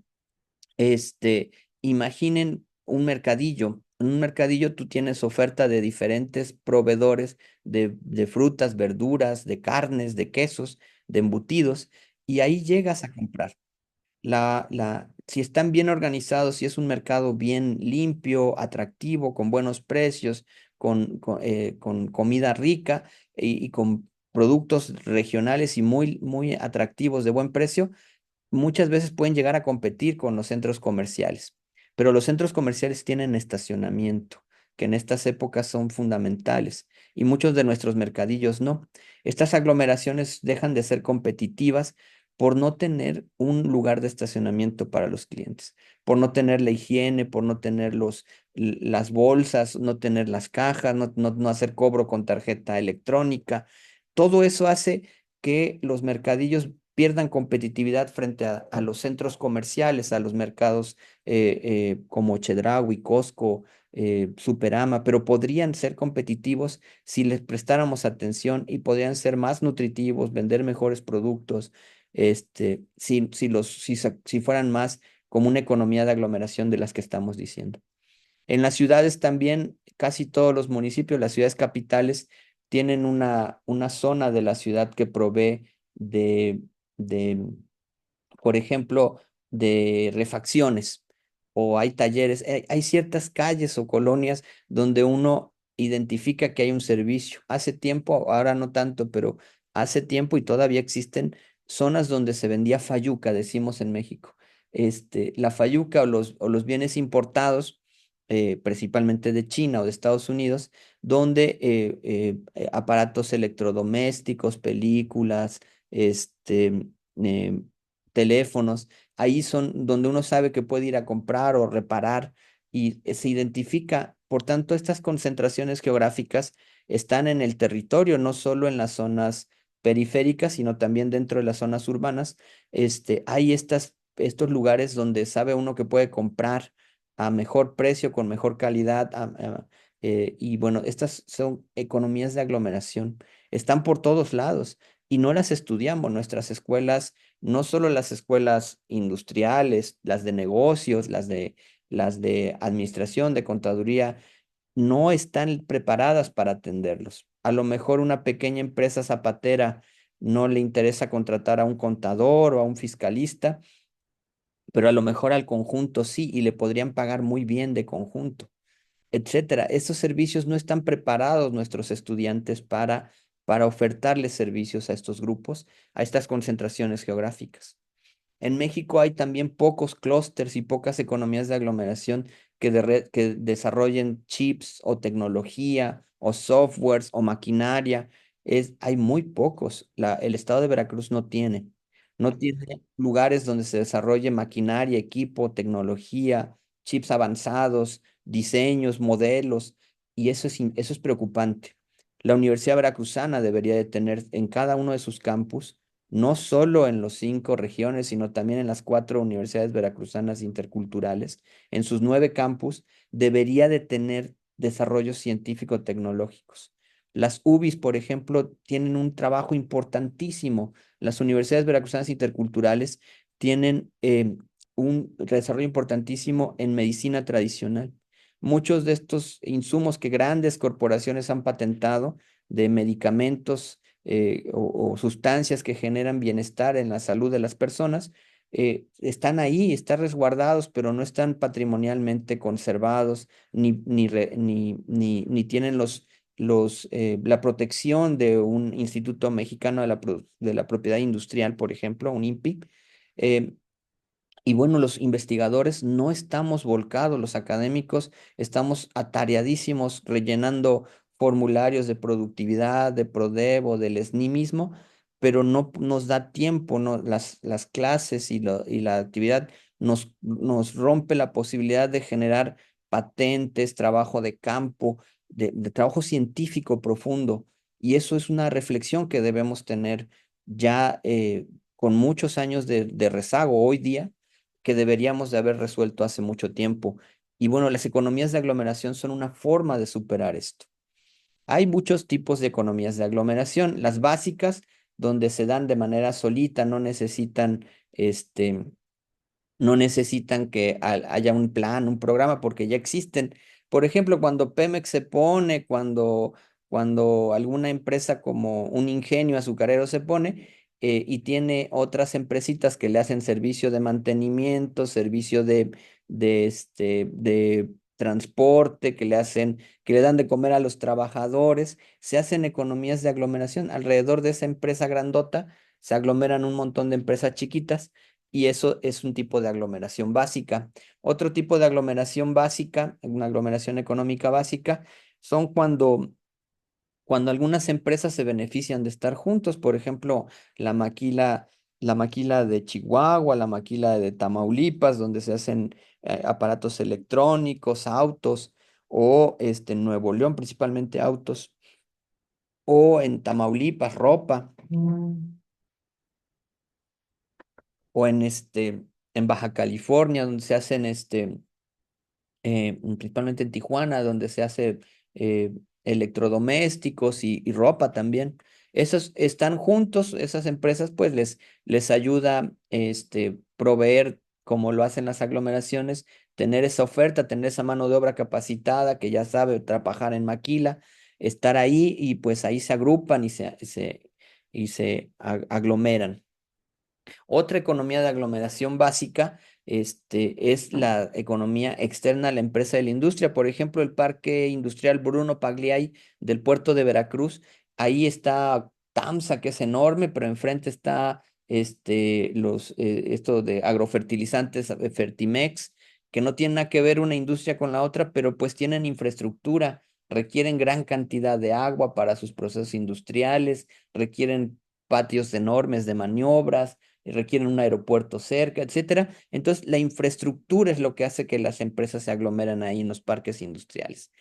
este, imaginen un mercadillo. En un mercadillo tú tienes oferta de diferentes proveedores de frutas, verduras, de carnes, de quesos, de embutidos, y ahí llegas a comprar. Si están bien organizados, si es un mercado bien limpio, atractivo, con buenos precios, con comida rica y con productos regionales y muy, muy atractivos de buen precio, muchas veces pueden llegar a competir con los centros comerciales, pero los centros comerciales tienen estacionamiento, que en estas épocas son fundamentales, y muchos de nuestros mercadillos no. Estas aglomeraciones dejan de ser competitivas por no tener un lugar de estacionamiento para los clientes, por no tener la higiene, por no tener las bolsas, no tener las cajas, no hacer cobro con tarjeta electrónica. Todo eso hace que los mercadillos pierdan competitividad frente a los centros comerciales, a los mercados como Chedraui, Costco, Superama, pero podrían ser competitivos si les prestáramos atención y podrían ser más nutritivos, vender mejores productos, si fueran más como una economía de aglomeración de las que estamos diciendo. En las ciudades también, casi todos los municipios, las ciudades capitales, tienen una zona de la ciudad que provee de, por ejemplo, de refacciones o hay talleres. Hay ciertas calles o colonias donde uno identifica que hay un servicio. Hace tiempo, ahora no tanto, pero hace tiempo y todavía existen zonas donde se vendía fayuca, decimos en México. La fayuca o los bienes importados, principalmente de China o de Estados Unidos, donde aparatos electrodomésticos, películas, eh, teléfonos, ahí son donde uno sabe que puede ir a comprar o reparar y se identifica. Por tanto, estas concentraciones geográficas están en el territorio, no solo en las zonas periféricas, sino también dentro de las zonas urbanas. Hay estos lugares donde sabe uno que puede comprar a mejor precio, con mejor calidad, y bueno, estas son economías de aglomeración. Están por todos lados y no las estudiamos. Nuestras escuelas, no solo las escuelas industriales, las de negocios, las de administración, de contaduría, no están preparadas para atenderlos. A lo mejor una pequeña empresa zapatera no le interesa contratar a un contador o a un fiscalista, pero a lo mejor al conjunto sí, y le podrían pagar muy bien de conjunto, etcétera. Estos servicios no están preparados nuestros estudiantes para ofertarles servicios a estos grupos, a estas concentraciones geográficas. En México hay también pocos clústeres y pocas economías de aglomeración que desarrollen chips o tecnología o softwares o maquinaria. Hay muy pocos. El estado de Veracruz no tiene lugares donde se desarrolle maquinaria, equipo, tecnología, chips avanzados, diseños, modelos, y eso es preocupante. La Universidad Veracruzana debería de tener en cada uno de sus campus, no solo en los 5 regiones, sino también en las 4 universidades veracruzanas interculturales, en sus 9 campus, debería de tener desarrollos científico-tecnológicos. Las UBIs, por ejemplo, tienen un trabajo importantísimo. Las universidades veracruzanas interculturales tienen un desarrollo importantísimo en medicina tradicional. Muchos de estos insumos que grandes corporaciones han patentado de medicamentos, o sustancias que generan bienestar en la salud de las personas, están ahí, están resguardados, pero no están patrimonialmente conservados, ni tienen la protección de un Instituto Mexicano de la Propiedad Industrial, por ejemplo, un INPI. eh, y bueno, los investigadores no estamos volcados, los académicos estamos atareadísimos rellenando formularios de productividad, de Prodev o del SNI mismo, pero no nos da tiempo, ¿no? Las clases y la actividad nos rompe la posibilidad de generar patentes, trabajo de campo, de trabajo científico profundo. Y eso es una reflexión que debemos tener ya, con muchos años de rezago hoy día, que deberíamos de haber resuelto hace mucho tiempo. Y bueno, las economías de aglomeración son una forma de superar esto. Hay muchos tipos de economías de aglomeración. Las básicas, donde se dan de manera solita, no necesitan que haya un plan, un programa, porque ya existen. Por ejemplo, cuando Pemex se pone, cuando alguna empresa como un ingenio azucarero se pone, y tiene otras empresitas que le hacen servicio de mantenimiento, servicio de transporte, que le dan de comer a los trabajadores, se hacen economías de aglomeración. Alrededor de esa empresa grandota se aglomeran un montón de empresas chiquitas, y eso es un tipo de aglomeración básica. Otro tipo de aglomeración básica, una aglomeración económica básica, son cuando algunas empresas se benefician de estar juntos. Por ejemplo, la maquila, la maquila de Chihuahua, la maquila de Tamaulipas, donde se hacen aparatos electrónicos, autos, o en Nuevo León principalmente autos, o en Tamaulipas ropa, o en Baja California, donde se hacen principalmente en Tijuana, donde se hace electrodomésticos y ropa también. Esos están juntos, esas empresas pues les ayuda proveer, como lo hacen las aglomeraciones, tener esa oferta, tener esa mano de obra capacitada que ya sabe trabajar en maquila, estar ahí, y pues ahí se agrupan y se aglomeran. Otra economía de aglomeración básica, es la economía externa a la empresa de la industria. Por ejemplo, el Parque Industrial Bruno Pagliai del puerto de Veracruz. Ahí está TAMSA, que es enorme, pero enfrente está esto de agrofertilizantes, Fertimex, que no tienen nada que ver una industria con la otra, pero pues tienen infraestructura, requieren gran cantidad de agua para sus procesos industriales, requieren patios enormes de maniobras, requieren un aeropuerto cerca, etcétera. Entonces, la infraestructura es lo que hace que las empresas se aglomeren ahí en los parques industriales.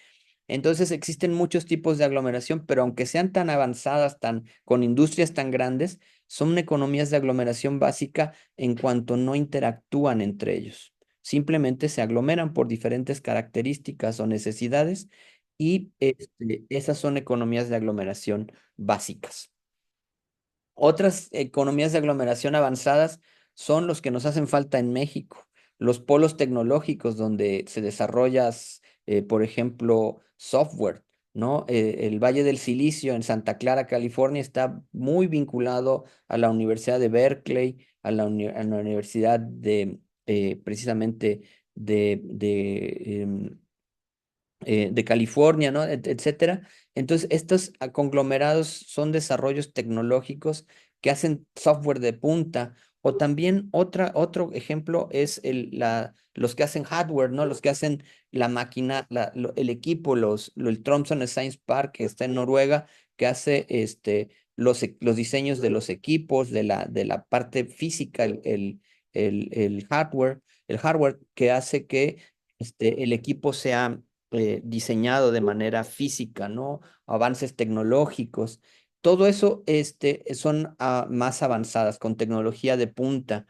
Entonces, existen muchos tipos de aglomeración, pero aunque sean tan avanzadas, con industrias tan grandes, son economías de aglomeración básica en cuanto no interactúan entre ellos. Simplemente se aglomeran por diferentes características o necesidades y esas son economías de aglomeración básicas. Otras economías de aglomeración avanzadas son los que nos hacen falta en México, los polos tecnológicos donde se desarrolla, por ejemplo, software, ¿no? El Valle del Silicio en Santa Clara, California, está muy vinculado a la Universidad de Berkeley, a la Universidad precisamente de California, ¿no? Etcétera. Entonces, estos conglomerados son desarrollos tecnológicos que hacen software de punta. O también otro ejemplo es los que hacen hardware, ¿no? Los que hacen la máquina, el equipo, el Tromsø Science Park, que está en Noruega, que hace los diseños de los equipos, de la parte física, el hardware que hace que el equipo sea diseñado de manera física, ¿no? Avances tecnológicos. Todo eso son más avanzadas, con tecnología de punta.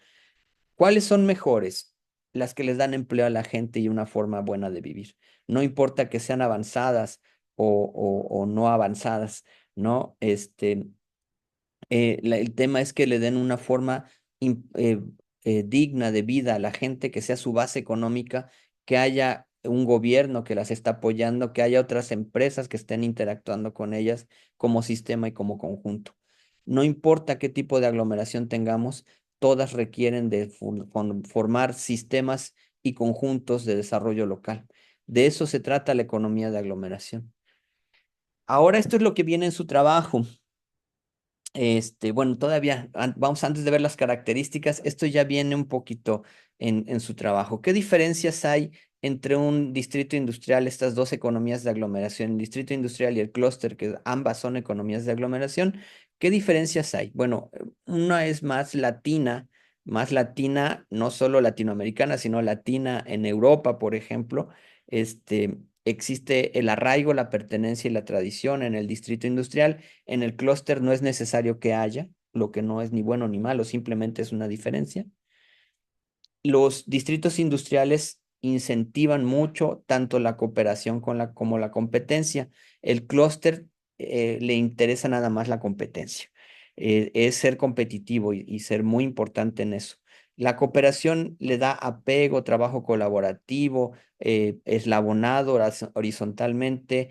¿Cuáles son mejores? Las que les dan empleo a la gente y una forma buena de vivir. No importa que sean avanzadas o no avanzadas, ¿no? El tema es que le den una forma digna de vida a la gente, que sea su base económica, que haya un gobierno que las está apoyando, que haya otras empresas que estén interactuando con ellas como sistema y como conjunto. No importa qué tipo de aglomeración tengamos, todas requieren de formar sistemas y conjuntos de desarrollo local. De eso se trata la economía de aglomeración. Ahora esto es lo que viene en su trabajo. Bueno, todavía vamos antes de ver las características, esto ya viene un poquito en su trabajo. ¿Qué diferencias hay entre un distrito industrial, estas dos economías de aglomeración, el distrito industrial y el clúster, que ambas son economías de aglomeración? ¿Qué diferencias hay? Bueno, una es más latina, no solo latinoamericana, sino latina en Europa, por ejemplo. Existe el arraigo, la pertenencia y la tradición en el distrito industrial. En el clúster no es necesario que haya, lo que no es ni bueno ni malo, simplemente es una diferencia. Los distritos industriales incentivan mucho tanto la cooperación como la competencia. El clúster le interesa nada más la competencia. Es ser competitivo y ser muy importante en eso. La cooperación le da apego, trabajo colaborativo, eslabonado horizontalmente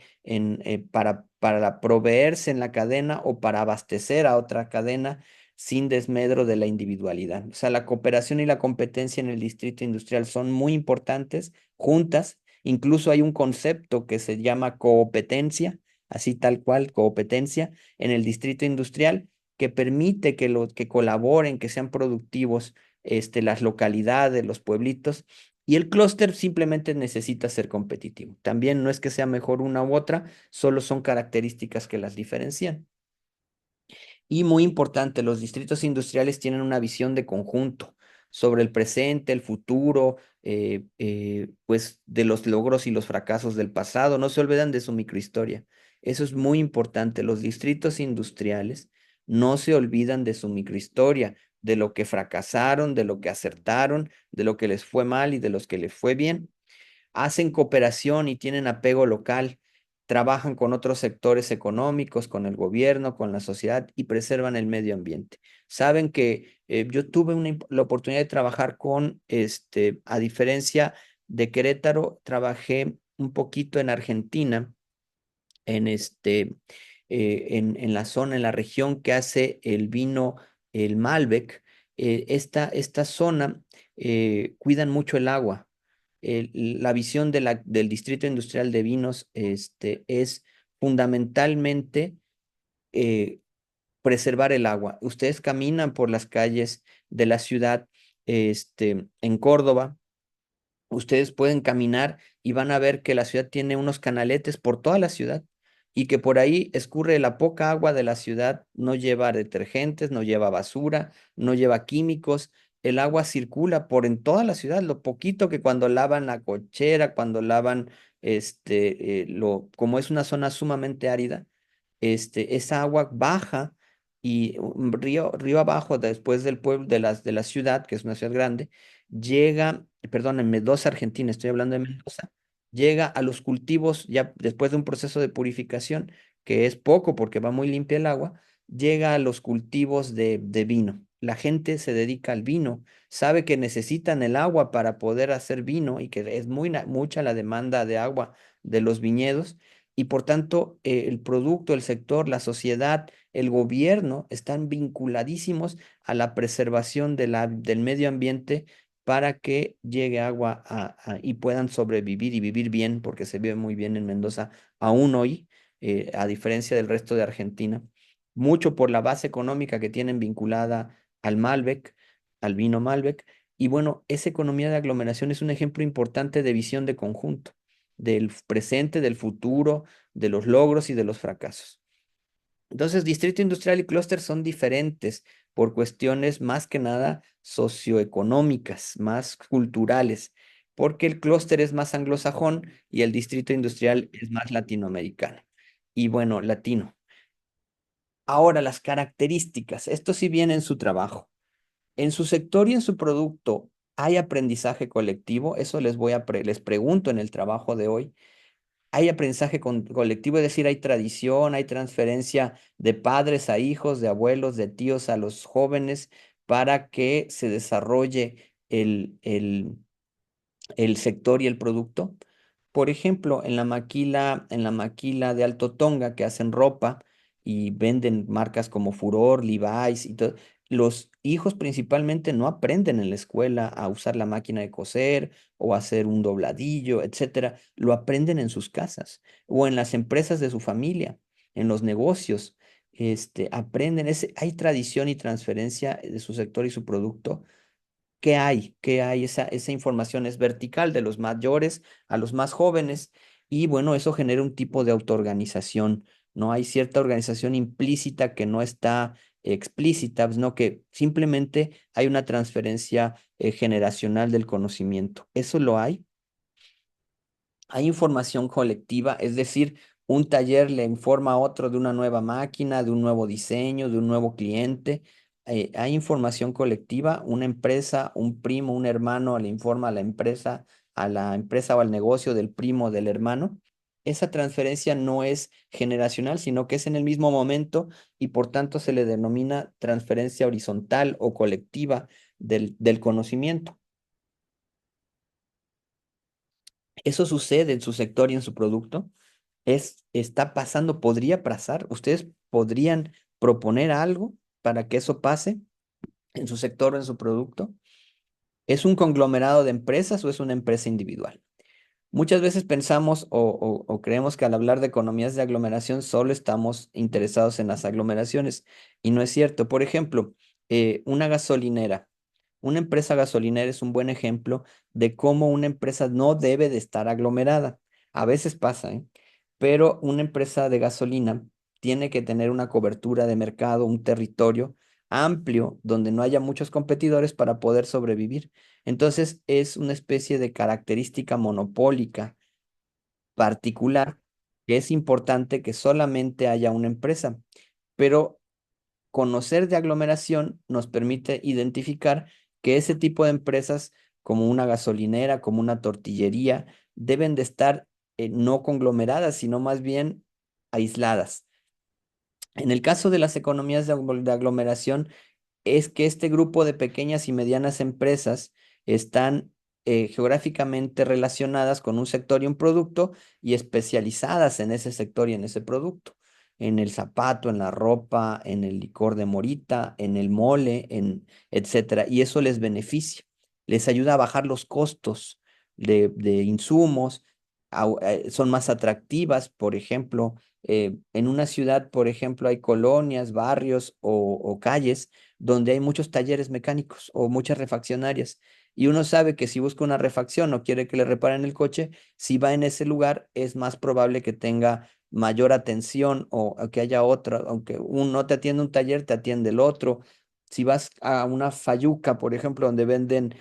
para proveerse en la cadena o para abastecer a otra cadena sin desmedro de la individualidad. O sea, la cooperación y la competencia en el distrito industrial son muy importantes, juntas. Incluso hay un concepto que se llama competencia, así tal cual, competencia en el distrito industrial, que permite que colaboren, que sean productivos, las localidades, los pueblitos. Y el clúster simplemente necesita ser competitivo. También no es que sea mejor una u otra, solo son características que las diferencian. Y muy importante, los distritos industriales tienen una visión de conjunto sobre el presente, el futuro, pues de los logros y los fracasos del pasado. No se olvidan de su microhistoria. Eso es muy importante. Los distritos industriales no se olvidan de su microhistoria, de lo que fracasaron, de lo que acertaron, de lo que les fue mal y de los que les fue bien. Hacen cooperación y tienen apego local, trabajan con otros sectores económicos, con el gobierno, con la sociedad y preservan el medio ambiente. Saben que yo tuve la oportunidad de trabajar a diferencia de Querétaro, trabajé un poquito en Argentina, en la zona, en la región que hace el vino, el Malbec. esta zona cuidan mucho el agua. La visión del Distrito Industrial de Vinos es fundamentalmente eh, preservar el agua. Ustedes caminan por las calles de la ciudad, en Córdoba. Ustedes pueden caminar y van a ver que la ciudad tiene unos canaletes por toda la ciudad y que por ahí escurre la poca agua de la ciudad, no lleva detergentes, no lleva basura, no lleva químicos. El agua circula por en toda la ciudad, lo poquito que cuando lavan la cochera, cuando lavan, como es una zona sumamente árida, esa agua baja y río abajo, después del pueblo, de la ciudad, que es una ciudad grande, llega, perdón, en Mendoza, Argentina, estoy hablando de Mendoza, llega a los cultivos ya después de un proceso de purificación, que es poco porque va muy limpia el agua, llega a los cultivos de vino. La gente se dedica al vino, sabe que necesitan el agua para poder hacer vino y que es mucha la demanda de agua de los viñedos y por tanto el producto, el sector, la sociedad, el gobierno están vinculadísimos a la preservación del medio ambiente para que llegue agua y puedan sobrevivir y vivir bien, porque se vive muy bien en Mendoza aún hoy, a diferencia del resto de Argentina, mucho por la base económica que tienen vinculada al Malbec, al vino Malbec, y bueno, esa economía de aglomeración es un ejemplo importante de visión de conjunto, del presente, del futuro, de los logros y de los fracasos. Entonces, distrito industrial y clúster son diferentes por cuestiones más que nada socioeconómicas, más culturales, porque el clúster es más anglosajón y el distrito industrial es más latinoamericano. Y bueno, latino. Ahora, las características. Esto sí viene en su trabajo. En su sector y en su producto, ¿hay aprendizaje colectivo? Eso les pregunto en el trabajo de hoy. Hay aprendizaje colectivo, es decir, hay tradición, hay transferencia de padres a hijos, de abuelos, de tíos a los jóvenes para que se desarrolle el sector y el producto. Por ejemplo, en la maquila de Alto Tonga que hacen ropa y venden marcas como Furor, Levi's y todo, los hijos principalmente no aprenden en la escuela a usar la máquina de coser o a hacer un dobladillo, etcétera. Lo aprenden en sus casas o en las empresas de su familia, en los negocios. Aprenden, hay tradición y transferencia de su sector y su producto. ¿Qué hay? ¿Qué hay? Esa información es vertical de los mayores a los más jóvenes y bueno, eso genera un tipo de autoorganización. No hay cierta organización implícita que no está explícita, sino que simplemente hay una transferencia generacional del conocimiento. Eso lo hay. Hay información colectiva, es decir, un taller le informa a otro de una nueva máquina, de un nuevo diseño, de un nuevo cliente. Hay información colectiva, una empresa, un primo, un hermano le informa a la empresa o al negocio del primo, del hermano. Esa transferencia no es generacional, sino que es en el mismo momento y por tanto se le denomina transferencia horizontal o colectiva del conocimiento. Eso sucede en su sector y en su producto. Está pasando, podría pasar. Ustedes podrían proponer algo para que eso pase en su sector o en su producto. ¿Es un conglomerado de empresas o es una empresa individual? Muchas veces pensamos o creemos que al hablar de economías de aglomeración solo estamos interesados en las aglomeraciones y no es cierto. Por ejemplo, una gasolinera. Una empresa gasolinera es un buen ejemplo de cómo una empresa no debe de estar aglomerada. A veces pasa, ¿eh? Pero una empresa de gasolina tiene que tener una cobertura de mercado, un territorio amplio donde no haya muchos competidores para poder sobrevivir. Entonces es una especie de característica monopólica particular que es importante que solamente haya una empresa, pero conocer de aglomeración nos permite identificar que ese tipo de empresas, como una gasolinera, como una tortillería, deben de estar no conglomeradas, sino más bien aisladas. En el caso de las economías de aglomeración, es que este grupo de pequeñas y medianas empresas están geográficamente relacionadas con un sector y un producto y especializadas en ese sector y en ese producto. en el zapato, en la ropa, en el licor de morita, en el mole, etcétera. Y eso les beneficia, les ayuda a bajar los costos de insumos, son más atractivas, por ejemplo. En una ciudad, por ejemplo, hay colonias, barrios o calles donde hay muchos talleres mecánicos o muchas refaccionarias. Y uno sabe que si busca una refacción o quiere que le reparen el coche, si va en ese lugar es más probable que tenga mayor atención o que haya otra, aunque no te atiende un taller, te atiende el otro. Si vas a una fayuca, por ejemplo, donde venden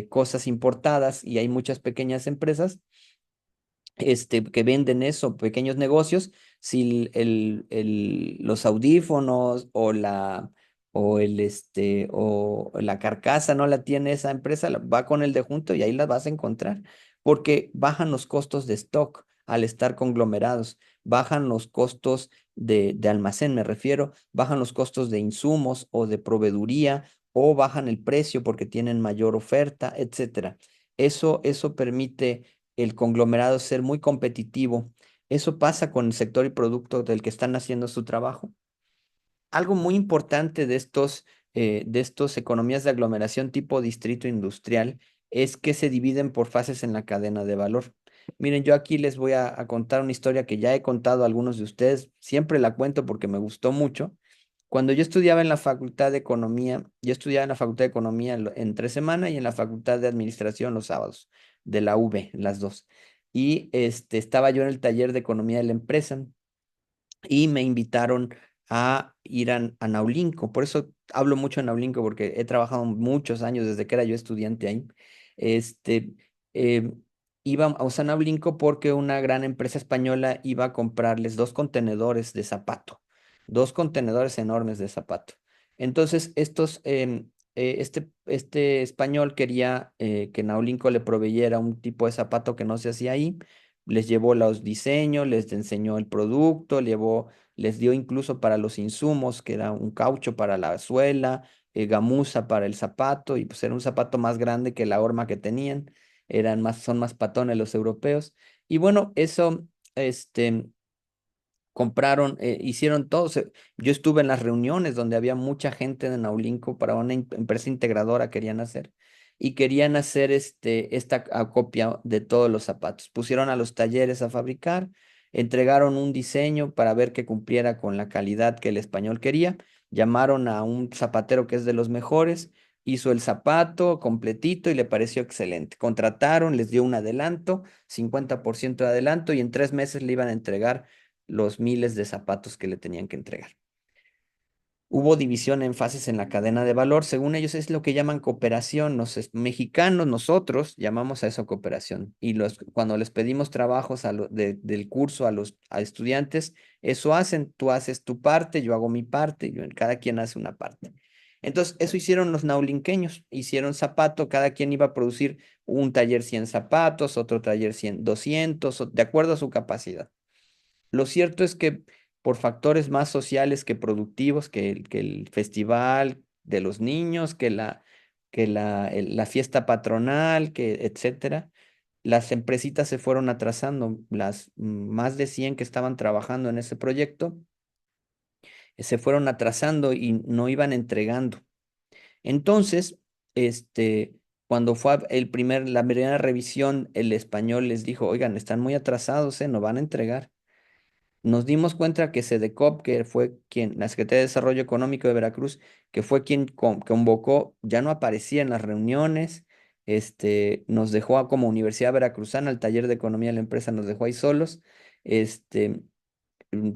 cosas importadas y hay muchas pequeñas empresas, que venden eso, pequeños negocios, si los audífonos o la carcasa no la tiene esa empresa, va con el de junto y ahí las vas a encontrar, porque bajan los costos de stock al estar conglomerados, bajan los costos de almacén, me refiero, bajan los costos de insumos o de proveeduría, o bajan el precio porque tienen mayor oferta, etcétera. Eso permite el conglomerado ser muy competitivo. Eso pasa con el sector y producto del que están haciendo su trabajo. Algo muy importante de estos economías de aglomeración tipo distrito industrial es que se dividen por fases en la cadena de valor. Miren, yo aquí les voy a contar una historia que ya he contado a algunos de ustedes, siempre la cuento porque me gustó mucho. Cuando yo estudiaba en la Facultad de Economía, yo estudiaba en la Facultad de Economía entre semana y en la Facultad de Administración los sábados, de la UV, las dos. Y estaba yo en el taller de Economía de la empresa y me invitaron a ir a Naulinco. Por eso hablo mucho de Naulinco, porque he trabajado muchos años desde que era yo estudiante ahí. Este, eh, Iba a usar Naulinco porque una gran empresa española iba a comprarles dos contenedores de zapato, dos contenedores enormes de zapato. Entonces, este español quería que Naulinco le proveyera un tipo de zapato que no se hacía ahí, les llevó los diseños, les enseñó el producto, les dio incluso para los insumos, que era un caucho para la suela, gamuza para el zapato, y pues era un zapato más grande que la horma que tenían, son más patones los europeos. Y bueno, eso, compraron, hicieron todo. Yo estuve en las reuniones donde había mucha gente de Naulinco para una empresa integradora querían hacer esta copia de todos los zapatos. Pusieron a los talleres a fabricar, entregaron un diseño para ver que cumpliera con la calidad que el español quería. Llamaron a un zapatero que es de los mejores, hizo el zapato completito y le pareció excelente. Contrataron, les dio un adelanto, 50% de adelanto, y en 3 meses le iban a entregar los miles de zapatos que le tenían que entregar. Hubo división en fases en la cadena de valor. Según ellos es lo que llaman cooperación. Mexicanos, nosotros llamamos a eso cooperación. Y cuando les pedimos trabajos del curso a estudiantes, eso hacen. Tú haces tu parte, yo hago mi parte, cada quien hace una parte. Entonces, eso hicieron los naulinqueños. Hicieron zapato, cada quien iba a producir un taller 100 zapatos, otro taller 100, 200, de acuerdo a su capacidad. Lo cierto es que por factores más sociales que productivos, que el festival de los niños, que la fiesta patronal, etcétera, las empresitas se fueron atrasando. Las más de 100 que estaban trabajando en ese proyecto se fueron atrasando y no iban entregando. Entonces, cuando fue la primera revisión, el español les dijo: oigan, están muy atrasados, no van a entregar. Nos dimos cuenta que SEDECOP, que fue la Secretaría de Desarrollo Económico de Veracruz, que fue quien convocó, ya no aparecía en las reuniones. Nos dejó como Universidad Veracruzana, el taller de economía de la empresa nos dejó ahí solos. Este,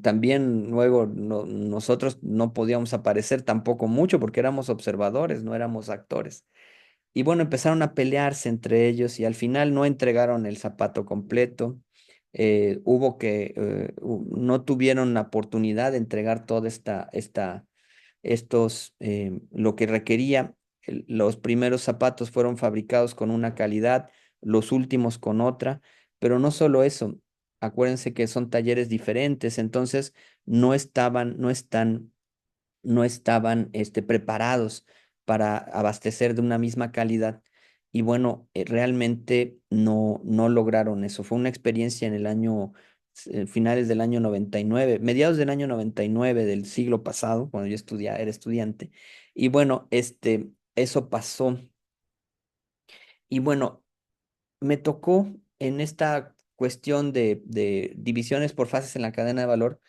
También luego nosotros no podíamos aparecer tampoco mucho porque éramos observadores, no éramos actores. Y bueno, empezaron a pelearse entre ellos y al final no entregaron el zapato completo. No tuvieron la oportunidad de entregar toda lo que requería. Los primeros zapatos fueron fabricados con una calidad, los últimos con otra, pero no solo eso. Acuérdense que son talleres diferentes, entonces no estaban preparados para abastecer de una misma calidad. Y bueno, realmente no lograron eso. Fue una experiencia en el año finales del año 99, mediados del año 99 del siglo pasado, cuando yo era estudiante. Y bueno, eso pasó. Y bueno, me tocó en esta cuestión de divisiones por fases en la cadena de valor,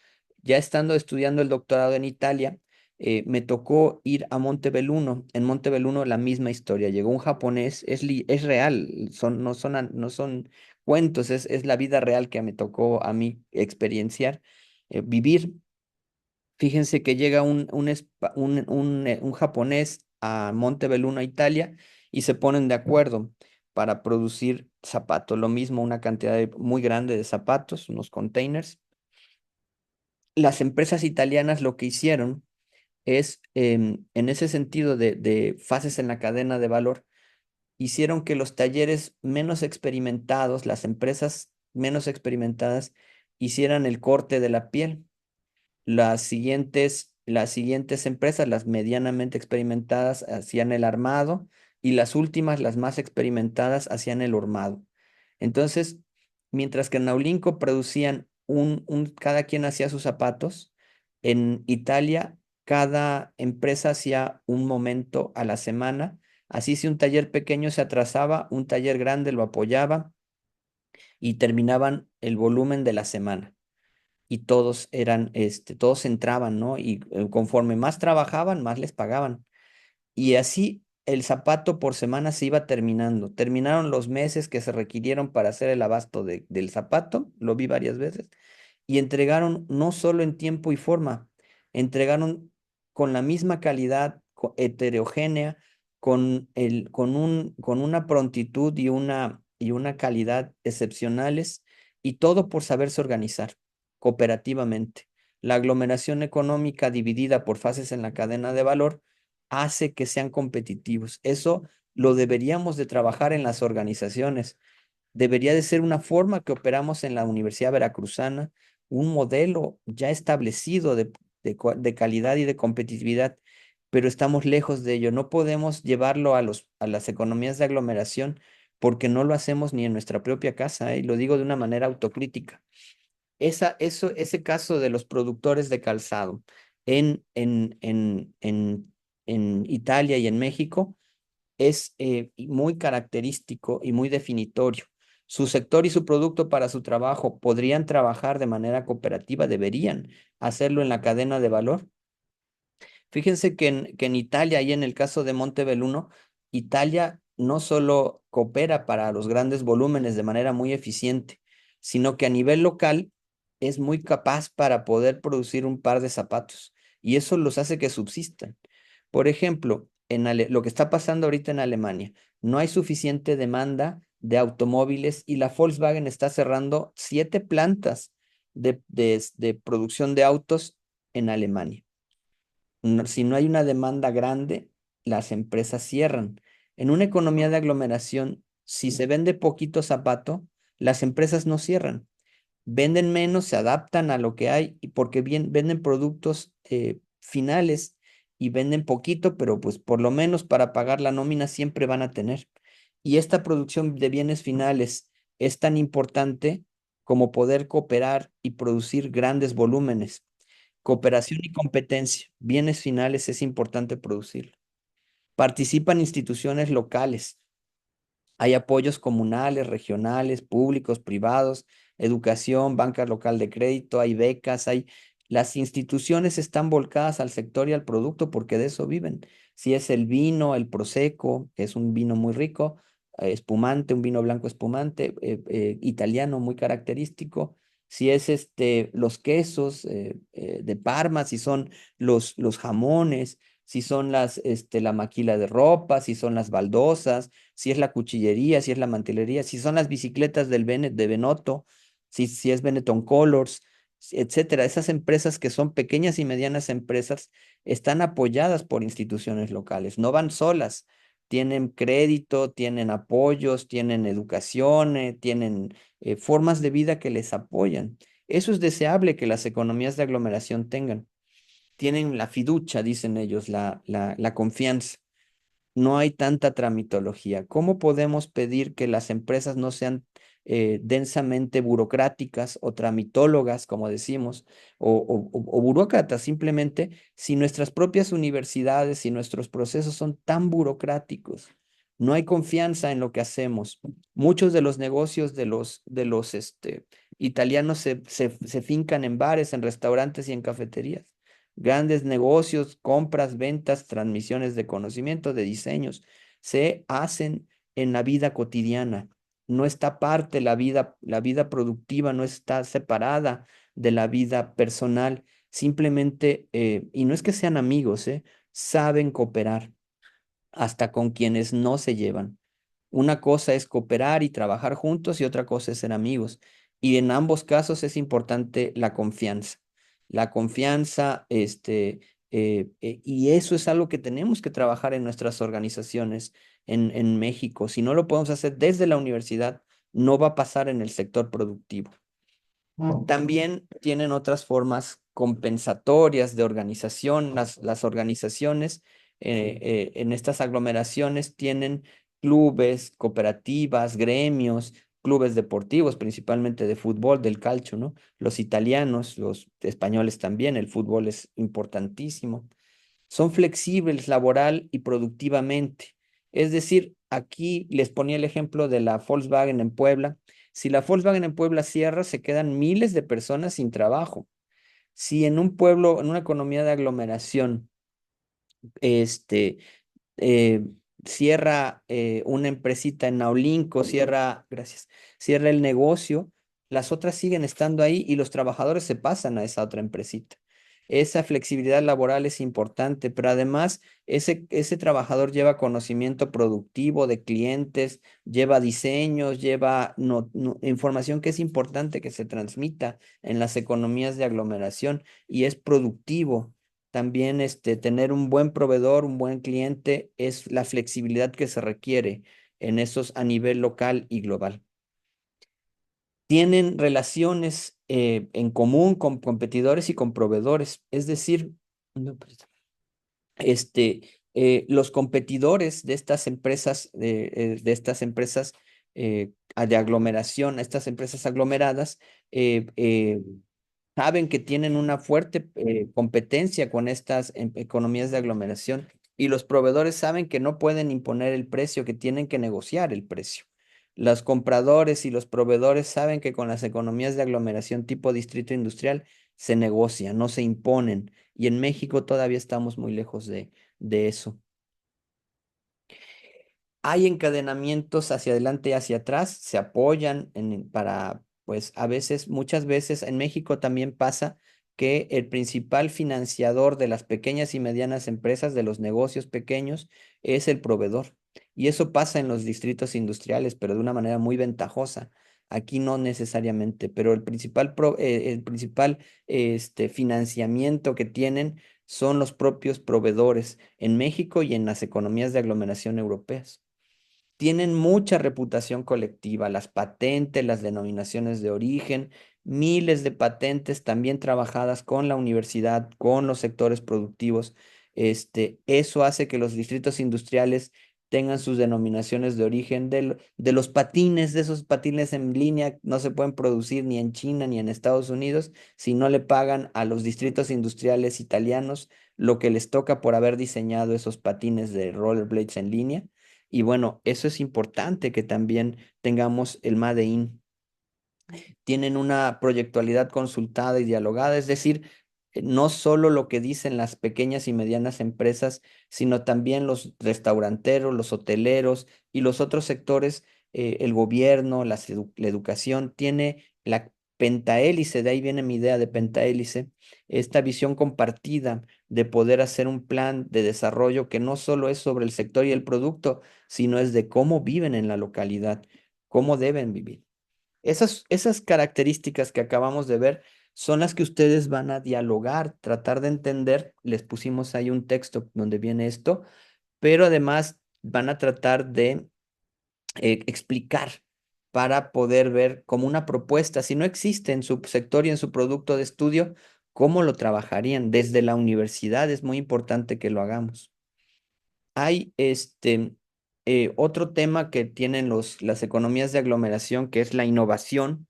ya estando estudiando el doctorado en Italia, me tocó ir a Montebelluno. En Montebelluno la misma historia. Llegó un japonés, es real, no son cuentos, es la vida real que me tocó a mí experienciar, vivir. Fíjense que llega un japonés a Montebelluno, Italia, y se ponen de acuerdo para producir zapatos. Lo mismo, una cantidad muy grande de zapatos, unos containers. Las empresas italianas lo que hicieron es, en ese sentido de fases en la cadena de valor, hicieron que los talleres menos experimentados, las empresas menos experimentadas, hicieran el corte de la piel. Las siguientes empresas, las medianamente experimentadas, hacían el armado y las últimas, las más experimentadas, hacían el hormado. Entonces, mientras que en Naulinco producían cada quien hacía sus zapatos, en Italia cada empresa hacía un momento a la semana. Así si un taller pequeño se atrasaba, un taller grande lo apoyaba y terminaban el volumen de la semana y todos entraban, ¿no? Y conforme más trabajaban, más les pagaban. Y así el zapato por semana se iba terminando. Terminaron los meses que se requirieron para hacer el abasto del zapato, lo vi varias veces, y entregaron no solo en tiempo y forma, entregaron con la misma calidad heterogénea, con una prontitud y una calidad excepcionales, y todo por saberse organizar cooperativamente. La aglomeración económica dividida por fases en la cadena de valor hace que sean competitivos. Eso lo deberíamos de trabajar en las organizaciones. Debería de ser una forma que operamos en la Universidad Veracruzana, un modelo ya establecido de calidad y de competitividad, pero estamos lejos de ello. No podemos llevarlo a las economías de aglomeración porque no lo hacemos ni en nuestra propia casa, y lo digo de una manera autocrítica. Ese caso de los productores de calzado en, en, en, en, en Italia y en México es muy característico y muy definitorio. Su sector y su producto para su trabajo podrían trabajar de manera cooperativa, deberían hacerlo en la cadena de valor. Fíjense que en Italia, y en el caso de Montebelluno, Italia no solo coopera para los grandes volúmenes de manera muy eficiente, sino que a nivel local es muy capaz para poder producir un par de zapatos, y eso los hace que subsistan. Por ejemplo, lo que está pasando ahorita en Alemania, no hay suficiente demanda de automóviles y la Volkswagen está cerrando 7 plantas de producción de autos en Alemania. Si no hay una demanda grande, las empresas cierran. En una economía de aglomeración, si se vende poquito zapato, las empresas no cierran. Venden menos, se adaptan a lo que hay, y porque bien venden productos finales y venden poquito, pero pues por lo menos para pagar la nómina siempre van a tener. Y esta producción de bienes finales es tan importante como poder cooperar y producir grandes volúmenes. Cooperación y competencia. Bienes finales es importante producirlo. Participan instituciones locales. Hay apoyos comunales, regionales, públicos, privados, educación, banca local de crédito, hay becas, las instituciones están volcadas al sector y al producto porque de eso viven. Si es el vino, el prosecco, que es un vino muy rico, espumante, un vino blanco espumante, italiano muy característico. Si es los quesos de Parma, si son los jamones, si son la maquila de ropa, si son las baldosas, si es la cuchillería, si es la mantelería, si son las bicicletas de Benotto, si es Benetton Colors, etcétera. Esas empresas que son pequeñas y medianas empresas están apoyadas por instituciones locales, no van solas. Tienen crédito, tienen apoyos, tienen educación, tienen formas de vida que les apoyan. Eso es deseable que las economías de aglomeración tengan. Tienen la fiducia, dicen ellos, la confianza. No hay tanta tramitología. ¿Cómo podemos pedir que las empresas no sean densamente burocráticas o tramitólogas, como decimos, o burócratas simplemente, si nuestras propias universidades y nuestros procesos son tan burocráticos. No hay confianza en lo que hacemos. Muchos de los negocios de los italianos se fincan en bares, en restaurantes y en cafeterías. Grandes negocios, compras, ventas, transmisiones de conocimiento, de diseños, se hacen en la vida cotidiana. No está parte la vida productiva no está separada de la vida personal. Simplemente, y no es que sean amigos, saben cooperar hasta con quienes no se llevan. Una cosa es cooperar y trabajar juntos y otra cosa es ser amigos. Y en ambos casos es importante la confianza. La confianza, y eso es algo que tenemos que trabajar en nuestras organizaciones en México. Si no lo podemos hacer desde la universidad, no va a pasar en el sector productivo. También tienen otras formas compensatorias de organización. Las organizaciones en estas aglomeraciones tienen clubes, cooperativas, gremios, clubes deportivos, principalmente de fútbol, del calcio, ¿no? Los italianos, los españoles también, el fútbol es importantísimo. Son flexibles laboral y productivamente. Es decir, aquí les ponía el ejemplo de la Volkswagen en Puebla. Si la Volkswagen en Puebla cierra, se quedan miles de personas sin trabajo. Si en un pueblo, en una economía de aglomeración, este, eh, cierra una empresita en Naulinco, gracias, cierra el negocio, las otras siguen estando ahí y los trabajadores se pasan a esa otra empresita. Esa flexibilidad laboral es importante, pero además ese trabajador lleva conocimiento productivo de clientes, lleva diseños, lleva información que es importante que se transmita en las economías de aglomeración y es productivo. También tener un buen proveedor, un buen cliente, es la flexibilidad que se requiere en esos a nivel local y global. Tienen relaciones en común con competidores y con proveedores. Es decir, no, los competidores de aglomeración, estas empresas aglomeradas, eh, eh, saben que tienen una fuerte competencia con estas economías de aglomeración y los proveedores saben que no pueden imponer el precio, que tienen que negociar el precio. Los compradores y los proveedores saben que con las economías de aglomeración tipo distrito industrial se negocia, no se imponen. Y en México todavía estamos muy lejos de eso. Hay encadenamientos hacia adelante y hacia atrás, se apoyan pues a veces, muchas veces en México también pasa que el principal financiador de las pequeñas y medianas empresas, de los negocios pequeños, es el proveedor. Y eso pasa en los distritos industriales, pero de una manera muy ventajosa. Aquí no necesariamente, pero el principal financiamiento que tienen son los propios proveedores en México y en las economías de aglomeración europeas. Tienen mucha reputación colectiva, las patentes, las denominaciones de origen, miles de patentes también trabajadas con la universidad, con los sectores productivos. Eso hace que los distritos industriales tengan sus denominaciones de origen de los patines, de esos patines en línea, no se pueden producir ni en China ni en Estados Unidos si no le pagan a los distritos industriales italianos lo que les toca por haber diseñado esos patines de rollerblades en línea. Y bueno, eso es importante que también tengamos el Made in. Tienen una proyectualidad consultada y dialogada, es decir, no solo lo que dicen las pequeñas y medianas empresas, sino también los restauranteros, los hoteleros y los otros sectores, el gobierno, la educación, tiene la pentahélice, de ahí viene mi idea de pentahélice, esta visión compartida de poder hacer un plan de desarrollo que no solo es sobre el sector y el producto, sino es de cómo viven en la localidad, cómo deben vivir. Esas características que acabamos de ver son las que ustedes van a dialogar, tratar de entender. Les pusimos ahí un texto donde viene esto, pero además van a tratar de explicar para poder ver como una propuesta, si no existe en su sector y en su producto de estudio, cómo lo trabajarían. Desde la universidad es muy importante que lo hagamos. Hay Otro tema que tienen las economías de aglomeración, que es la innovación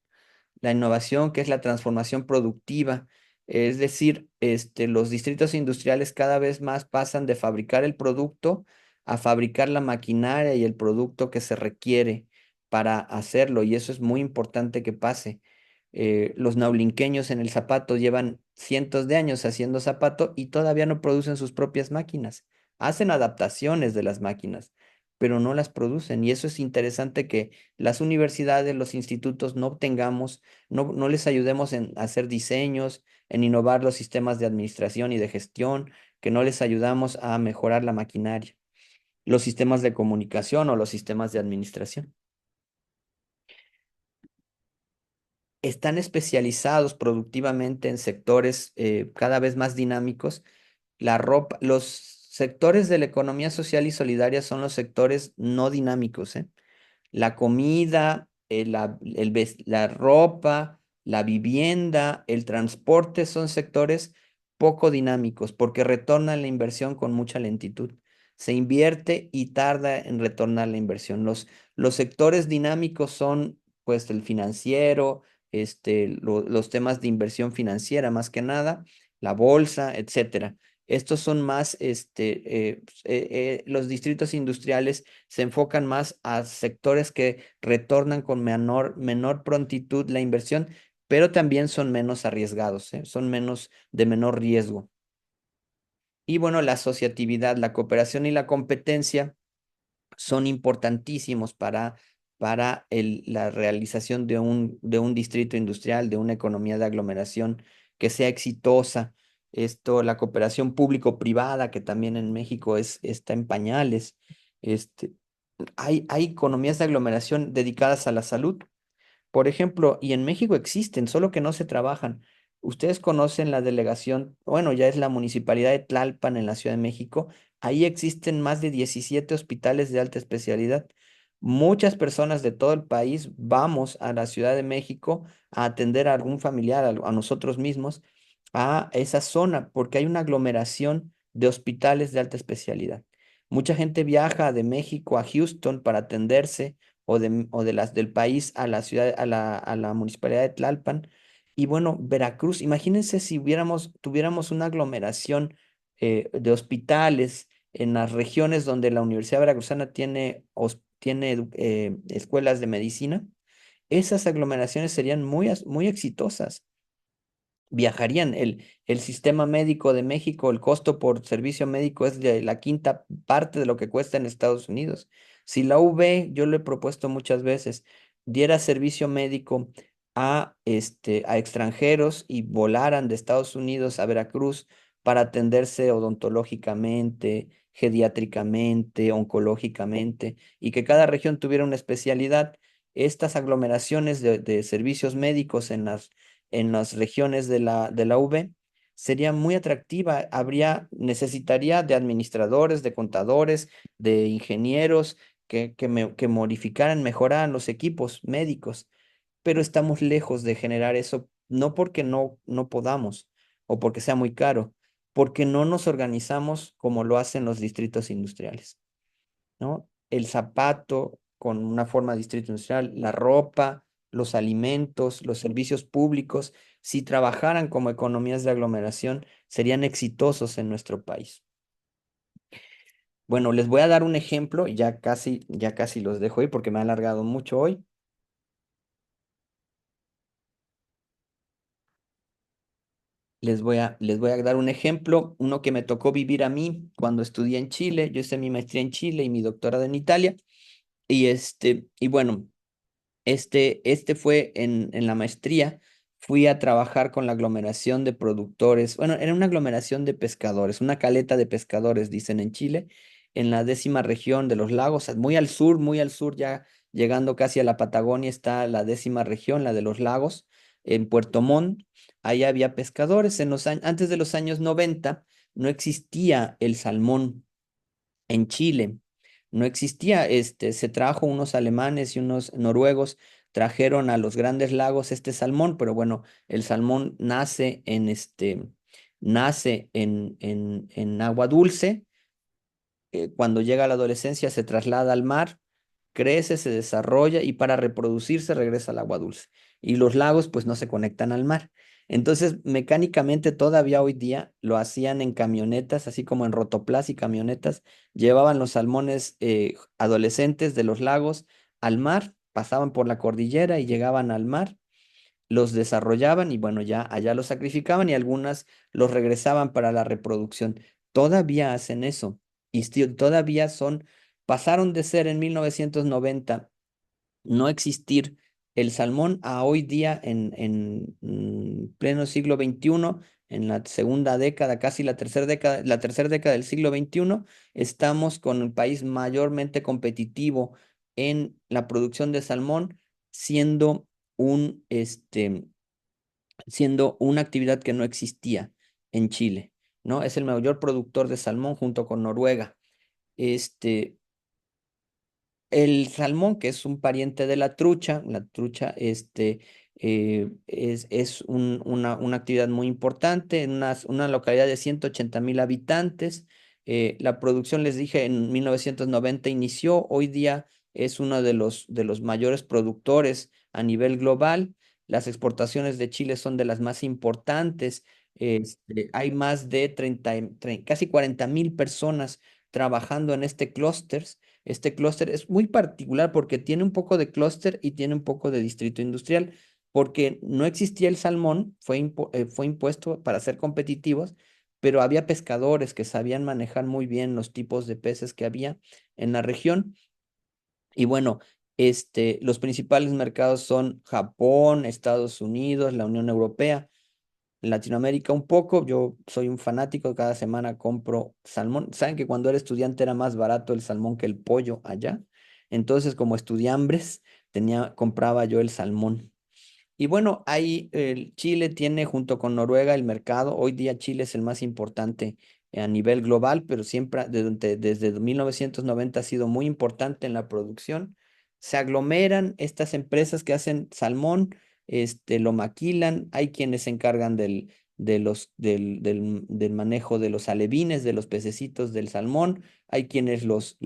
que es la transformación productiva. Es decir, los distritos industriales cada vez más pasan de fabricar el producto a fabricar la maquinaria y el producto que se requiere para hacerlo, y eso es muy importante que pase. Los naulinqueños en el zapato llevan cientos de años haciendo zapato y todavía no producen sus propias máquinas. Hacen adaptaciones de las máquinas, pero no las producen. Y eso es interesante que las universidades, los institutos no tengamos, no les ayudemos en hacer diseños, en innovar los sistemas de administración y de gestión, que no les ayudamos a mejorar la maquinaria, los sistemas de comunicación o los sistemas de administración. Están especializados productivamente en sectores cada vez más dinámicos. Los sectores de la economía social y solidaria son los sectores no dinámicos, ¿eh? La comida, la ropa, la vivienda, el transporte son sectores poco dinámicos porque retornan la inversión con mucha lentitud. Se invierte y tarda en retornar la inversión. Los sectores dinámicos son pues el financiero, los temas de inversión financiera más que nada, la bolsa, etcétera. Estos son más, los distritos industriales se enfocan más a sectores que retornan con menor prontitud la inversión, pero también son menos arriesgados, ¿eh? Son de menor riesgo. Y bueno, la asociatividad, la cooperación y la competencia son importantísimos para la realización de un distrito industrial, de una economía de aglomeración que sea exitosa. La cooperación público-privada, que también en México está en pañales. Este, hay economías de aglomeración dedicadas a la salud, por ejemplo, y en México existen, solo que no se trabajan. Ustedes conocen la delegación, bueno, ya es la municipalidad de Tlalpan en la Ciudad de México. Ahí existen más de 17 hospitales de alta especialidad. Muchas personas de todo el país vamos a la Ciudad de México a atender a algún familiar, a nosotros mismos, a esa zona, porque hay una aglomeración de hospitales de alta especialidad. Mucha gente viaja de México a Houston para atenderse o de las del país a la ciudad, a la municipalidad de Tlalpan. Y bueno, Veracruz, imagínense si tuviéramos una aglomeración de hospitales en las regiones donde la Universidad Veracruzana tiene escuelas de medicina. Esas aglomeraciones serían muy exitosas. Viajarían. El sistema médico de México, el costo por servicio médico es de la quinta parte de lo que cuesta en Estados Unidos. Si la UV, yo lo he propuesto muchas veces, diera servicio médico a extranjeros y volaran de Estados Unidos a Veracruz para atenderse odontológicamente, geriátricamente, oncológicamente, y que cada región tuviera una especialidad, estas aglomeraciones de servicios médicos en las regiones de la UV sería muy atractiva. Necesitaría de administradores, de contadores, de ingenieros que modificaran, mejoraran los equipos médicos, pero estamos lejos de generar eso, no porque no podamos o porque sea muy caro, porque no nos organizamos como lo hacen los distritos industriales, ¿no? El zapato con una forma de distrito industrial, la ropa, los alimentos, los servicios públicos, si trabajaran como economías de aglomeración, serían exitosos en nuestro país. Bueno, les voy a dar un ejemplo, ya casi los dejo ir porque me ha alargado mucho hoy. Les voy a dar un ejemplo, uno que me tocó vivir a mí cuando estudié en Chile. Yo hice mi maestría en Chile y mi doctorado en Italia. Y bueno, este fue en la maestría, fui a trabajar con la aglomeración de productores, bueno, era una aglomeración de pescadores, una caleta de pescadores, dicen en Chile, en la 10ª región de los lagos, muy al sur, ya llegando casi a la Patagonia está la 10ª región, la de los lagos, en Puerto Montt. Ahí había pescadores. Antes de los años 90 no existía el salmón en Chile. No existía, se trajo unos alemanes y unos noruegos, trajeron a los grandes lagos este salmón, pero bueno, el salmón nace en agua dulce, cuando llega a la adolescencia se traslada al mar, crece, se desarrolla y para reproducirse regresa al agua dulce. Y los lagos pues no se conectan al mar. Entonces, mecánicamente todavía hoy día lo hacían en camionetas, así como en rotoplas y camionetas, llevaban los salmones adolescentes de los lagos al mar, pasaban por la cordillera y llegaban al mar, los desarrollaban y bueno, ya allá los sacrificaban y algunas los regresaban para la reproducción. Todavía hacen eso y todavía son, pasaron de ser en 1990 no existir el salmón a hoy día en pleno siglo XXI, en la segunda década, casi la tercera década del siglo XXI, estamos con el país mayormente competitivo en la producción de salmón, siendo siendo una actividad que no existía en Chile, ¿no? Es el mayor productor de salmón junto con Noruega. Este, el salmón, que es un pariente de la trucha es una actividad muy importante en una localidad de 180.000 habitantes. La producción, les dije, en 1990 inició, hoy día es uno de los mayores productores a nivel global. Las exportaciones de Chile son de las más importantes. Hay más de casi 40.000 personas trabajando en este clúster. Este clúster es muy particular porque tiene un poco de clúster y tiene un poco de distrito industrial, porque no existía el salmón, fue impuesto para ser competitivos, pero había pescadores que sabían manejar muy bien los tipos de peces que había en la región. Y bueno, los principales mercados son Japón, Estados Unidos, la Unión Europea. Latinoamérica un poco, yo soy un fanático, cada semana compro salmón. Saben que cuando era estudiante era más barato el salmón que el pollo allá. Entonces, como estudiambres, compraba yo el salmón. Y bueno, ahí Chile tiene junto con Noruega el mercado. Hoy día Chile es el más importante a nivel global, pero siempre desde 1990 ha sido muy importante en la producción. Se aglomeran estas empresas que hacen salmón, lo maquilan. Hay quienes se encargan del manejo de los alevines, de los pececitos del salmón. Hay quienes los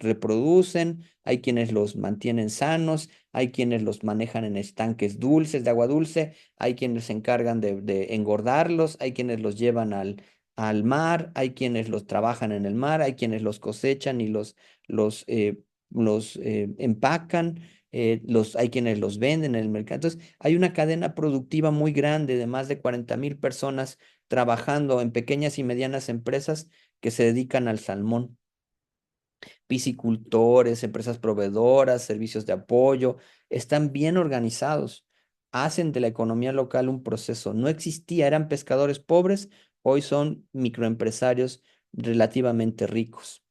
reproducen, hay quienes los mantienen sanos, hay quienes los manejan en estanques dulces de agua dulce, hay quienes se encargan de engordarlos, hay quienes los llevan al mar, hay quienes los trabajan en el mar, hay quienes los cosechan y los, eh, los empacan, hay quienes los venden en el mercado. Entonces, hay una cadena productiva muy grande de más de 40.000 personas trabajando en pequeñas y medianas empresas que se dedican al salmón, piscicultores, empresas proveedoras, servicios de apoyo, están bien organizados, hacen de la economía local un proceso. No existía, eran pescadores pobres, hoy son microempresarios relativamente ricos.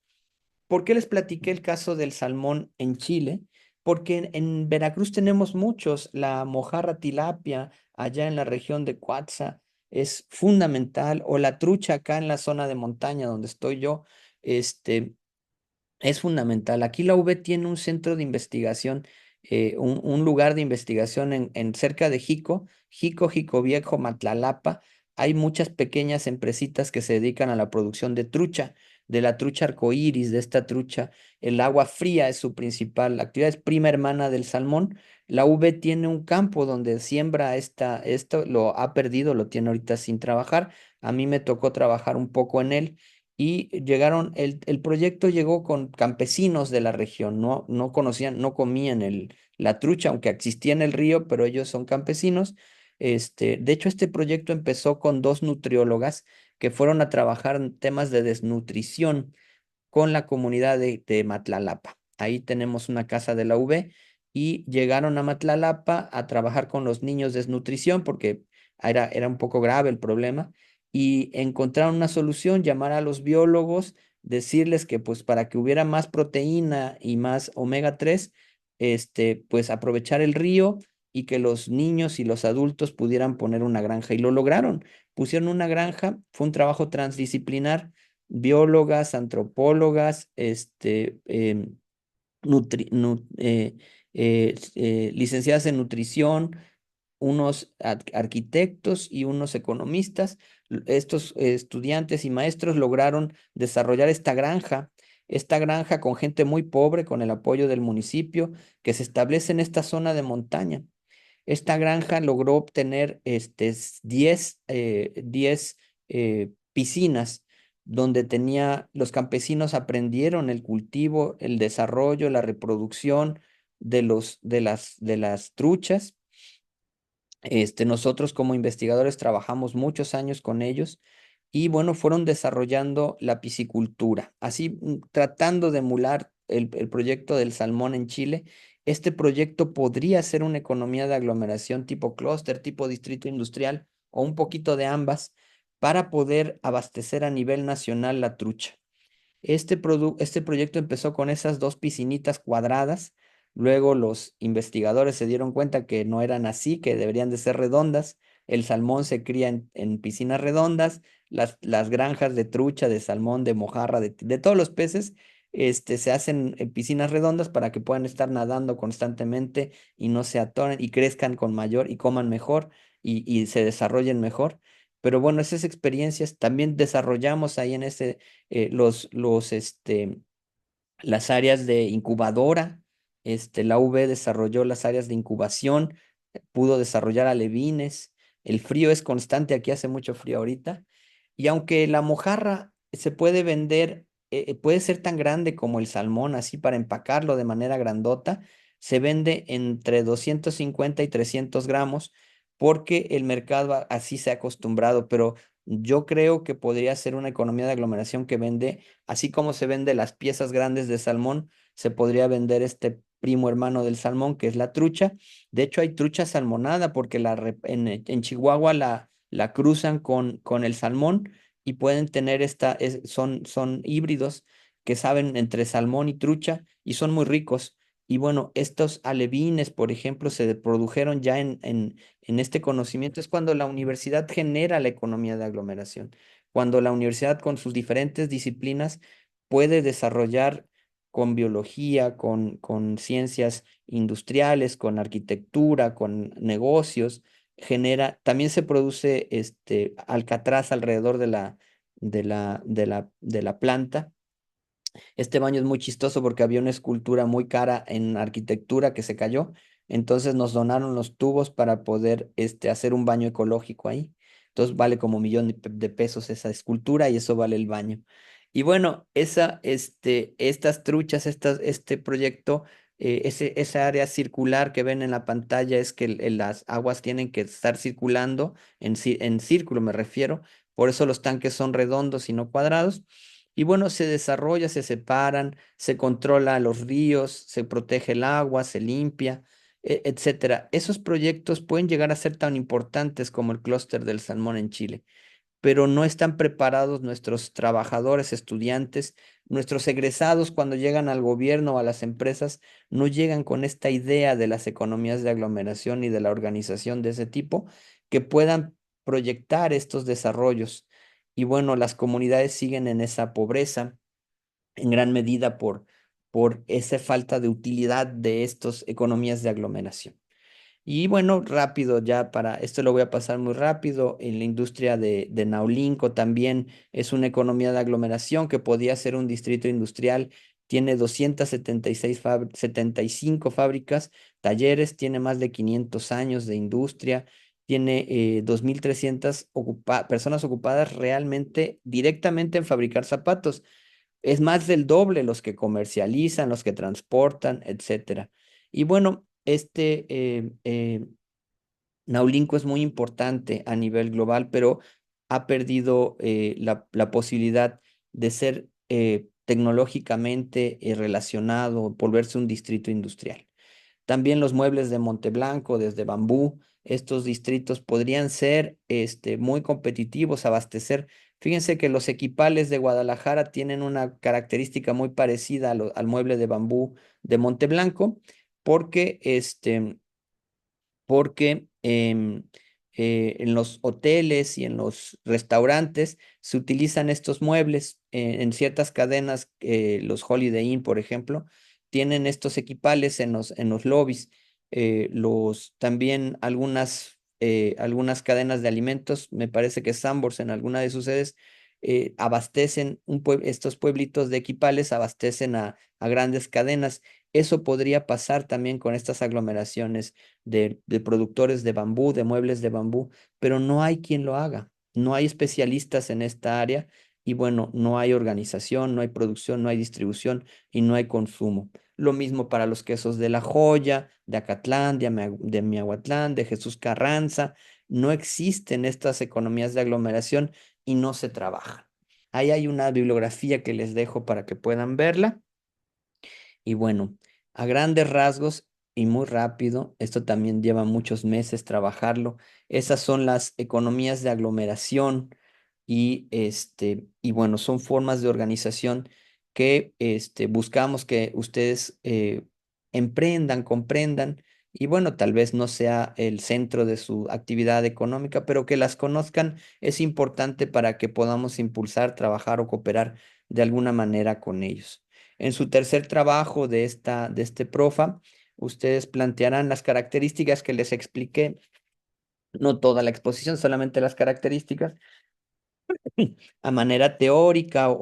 ¿Por qué les platiqué el caso del salmón en Chile? Porque en Veracruz tenemos muchos, la mojarra tilapia allá en la región de Coatza es fundamental, o la trucha acá en la zona de montaña donde estoy yo, este, es fundamental. Aquí la UB tiene un centro de investigación, un lugar de investigación en cerca de Jico Viejo, Matlalapa. Hay muchas pequeñas empresitas que se dedican a la producción de trucha, de la trucha arcoíris, de esta trucha. El agua fría es su principal actividad, es prima hermana del salmón. La UB tiene un campo donde siembra esto lo ha perdido, lo tiene ahorita sin trabajar. A mí me tocó trabajar un poco en él y el proyecto llegó con campesinos de la región, no conocían, no comían la trucha, aunque existía en el río, pero ellos son campesinos. De hecho, este proyecto empezó con dos nutriólogas que fueron a trabajar en temas de desnutrición con la comunidad de Matlalapa. Ahí tenemos una casa de la UB y llegaron a Matlalapa a trabajar con los niños desnutrición porque era un poco grave el problema y encontraron una solución, llamar a los biólogos, decirles que pues para que hubiera más proteína y más omega 3, pues aprovechar el río y que los niños y los adultos pudieran poner una granja y lo lograron. Pusieron una granja, fue un trabajo transdisciplinar, biólogas, antropólogas, licenciadas en nutrición, unos arquitectos y unos economistas. Estos estudiantes y maestros lograron desarrollar esta granja Esta granja con gente muy pobre, con el apoyo del municipio, que se establece en esta zona de montaña. Esta granja logró obtener 10 piscinas donde los campesinos aprendieron el cultivo, el desarrollo, la reproducción de las truchas. Nosotros como investigadores trabajamos muchos años con ellos y bueno, fueron desarrollando la piscicultura, así tratando de emular el proyecto del salmón en Chile. Este proyecto podría ser una economía de aglomeración tipo clúster, tipo distrito industrial o un poquito de ambas para poder abastecer a nivel nacional la trucha. Este proyecto empezó con esas dos piscinitas cuadradas. Luego los investigadores se dieron cuenta que no eran así, que deberían de ser redondas. El salmón se cría en piscinas redondas. Las granjas de trucha, de salmón, de mojarra, de todos los peces, se hacen en piscinas redondas para que puedan estar nadando constantemente y no se atoren y crezcan con mayor y coman mejor y se desarrollen mejor. Pero bueno, esas experiencias también desarrollamos ahí en las áreas de incubadora. La UV desarrolló las áreas de incubación, pudo desarrollar alevines. El frío es constante, aquí hace mucho frío ahorita. Y aunque la mojarra se puede vender, puede ser tan grande como el salmón, así para empacarlo de manera grandota, se vende entre 250 y 300 gramos porque el mercado así se ha acostumbrado, pero yo creo que podría ser una economía de aglomeración que vende, así como se vende las piezas grandes de salmón, se podría vender este primo hermano del salmón, que es la trucha. De hecho, hay trucha salmonada porque en Chihuahua la cruzan con el salmón y pueden tener son híbridos que saben entre salmón y trucha y son muy ricos. Y bueno, estos alevines, por ejemplo, se produjeron ya en este conocimiento. Es cuando la universidad genera la economía de aglomeración, cuando la universidad con sus diferentes disciplinas puede desarrollar con biología, con ciencias industriales, con arquitectura, con negocios, también se produce alcatraz alrededor de la planta. Este baño es muy chistoso porque había una escultura muy cara en arquitectura que se cayó. Entonces nos donaron los tubos para poder hacer un baño ecológico ahí. Entonces vale como 1 millón de pesos esa escultura y eso vale el baño. Y bueno, estas truchas, este proyecto, esa área circular que ven en la pantalla es que las aguas tienen que estar circulando en círculo, me refiero. Por eso los tanques son redondos y no cuadrados. Y bueno, se desarrolla, se separan, se controla los ríos, se protege el agua, se limpia, etcétera. Esos proyectos pueden llegar a ser tan importantes como el clúster del salmón en Chile, pero no están preparados nuestros trabajadores, estudiantes, nuestros egresados cuando llegan al gobierno o a las empresas, no llegan con esta idea de las economías de aglomeración y de la organización de ese tipo que puedan proyectar estos desarrollos. Y bueno, las comunidades siguen en esa pobreza en gran medida por esa falta de utilidad de estas economías de aglomeración. Y bueno, rápido, ya para esto lo voy a pasar muy rápido. En la industria de Naulinco también es una economía de aglomeración que podía ser un distrito industrial. Tiene 275 fábricas, talleres, tiene más de 500 años de industria, tiene 2.300 personas ocupadas realmente directamente en fabricar zapatos. Es más del doble los que comercializan, los que transportan, etcétera. Y bueno, Naulinco es muy importante a nivel global, pero ha perdido la posibilidad de ser tecnológicamente relacionado, volverse un distrito industrial. También los muebles de Monteblanco, desde Bambú, estos distritos podrían ser muy competitivos, abastecer. Fíjense que los equipales de Guadalajara tienen una característica muy parecida al mueble de Bambú de Monteblanco, porque en los hoteles y en los restaurantes se utilizan estos muebles. En ciertas cadenas, los Holiday Inn, por ejemplo, tienen estos equipales en los lobbies. También algunas cadenas de alimentos, me parece que Sambors en alguna de sus sedes, abastecen, estos pueblitos de Equipales abastecen a grandes cadenas. Eso podría pasar también con estas aglomeraciones de productores de bambú, de muebles de bambú, pero no hay quien lo haga. No hay especialistas en esta área y bueno, no hay organización, no hay producción, no hay distribución y no hay consumo. Lo mismo para los quesos de La Joya, de Acatlán, de Miahuatlán, de Jesús Carranza. No existen estas economías de aglomeración y no se trabajan. Ahí hay una bibliografía que les dejo para que puedan verla. Y bueno, a grandes rasgos y muy rápido, esto también lleva muchos meses trabajarlo. Esas son las economías de aglomeración y bueno, son formas de organización que buscamos que ustedes emprendan, comprendan y bueno, tal vez no sea el centro de su actividad económica, pero que las conozcan es importante para que podamos impulsar, trabajar o cooperar de alguna manera con ellos. En su tercer trabajo de este PROFA, ustedes plantearán las características que les expliqué, no toda la exposición, solamente las características, a manera teórica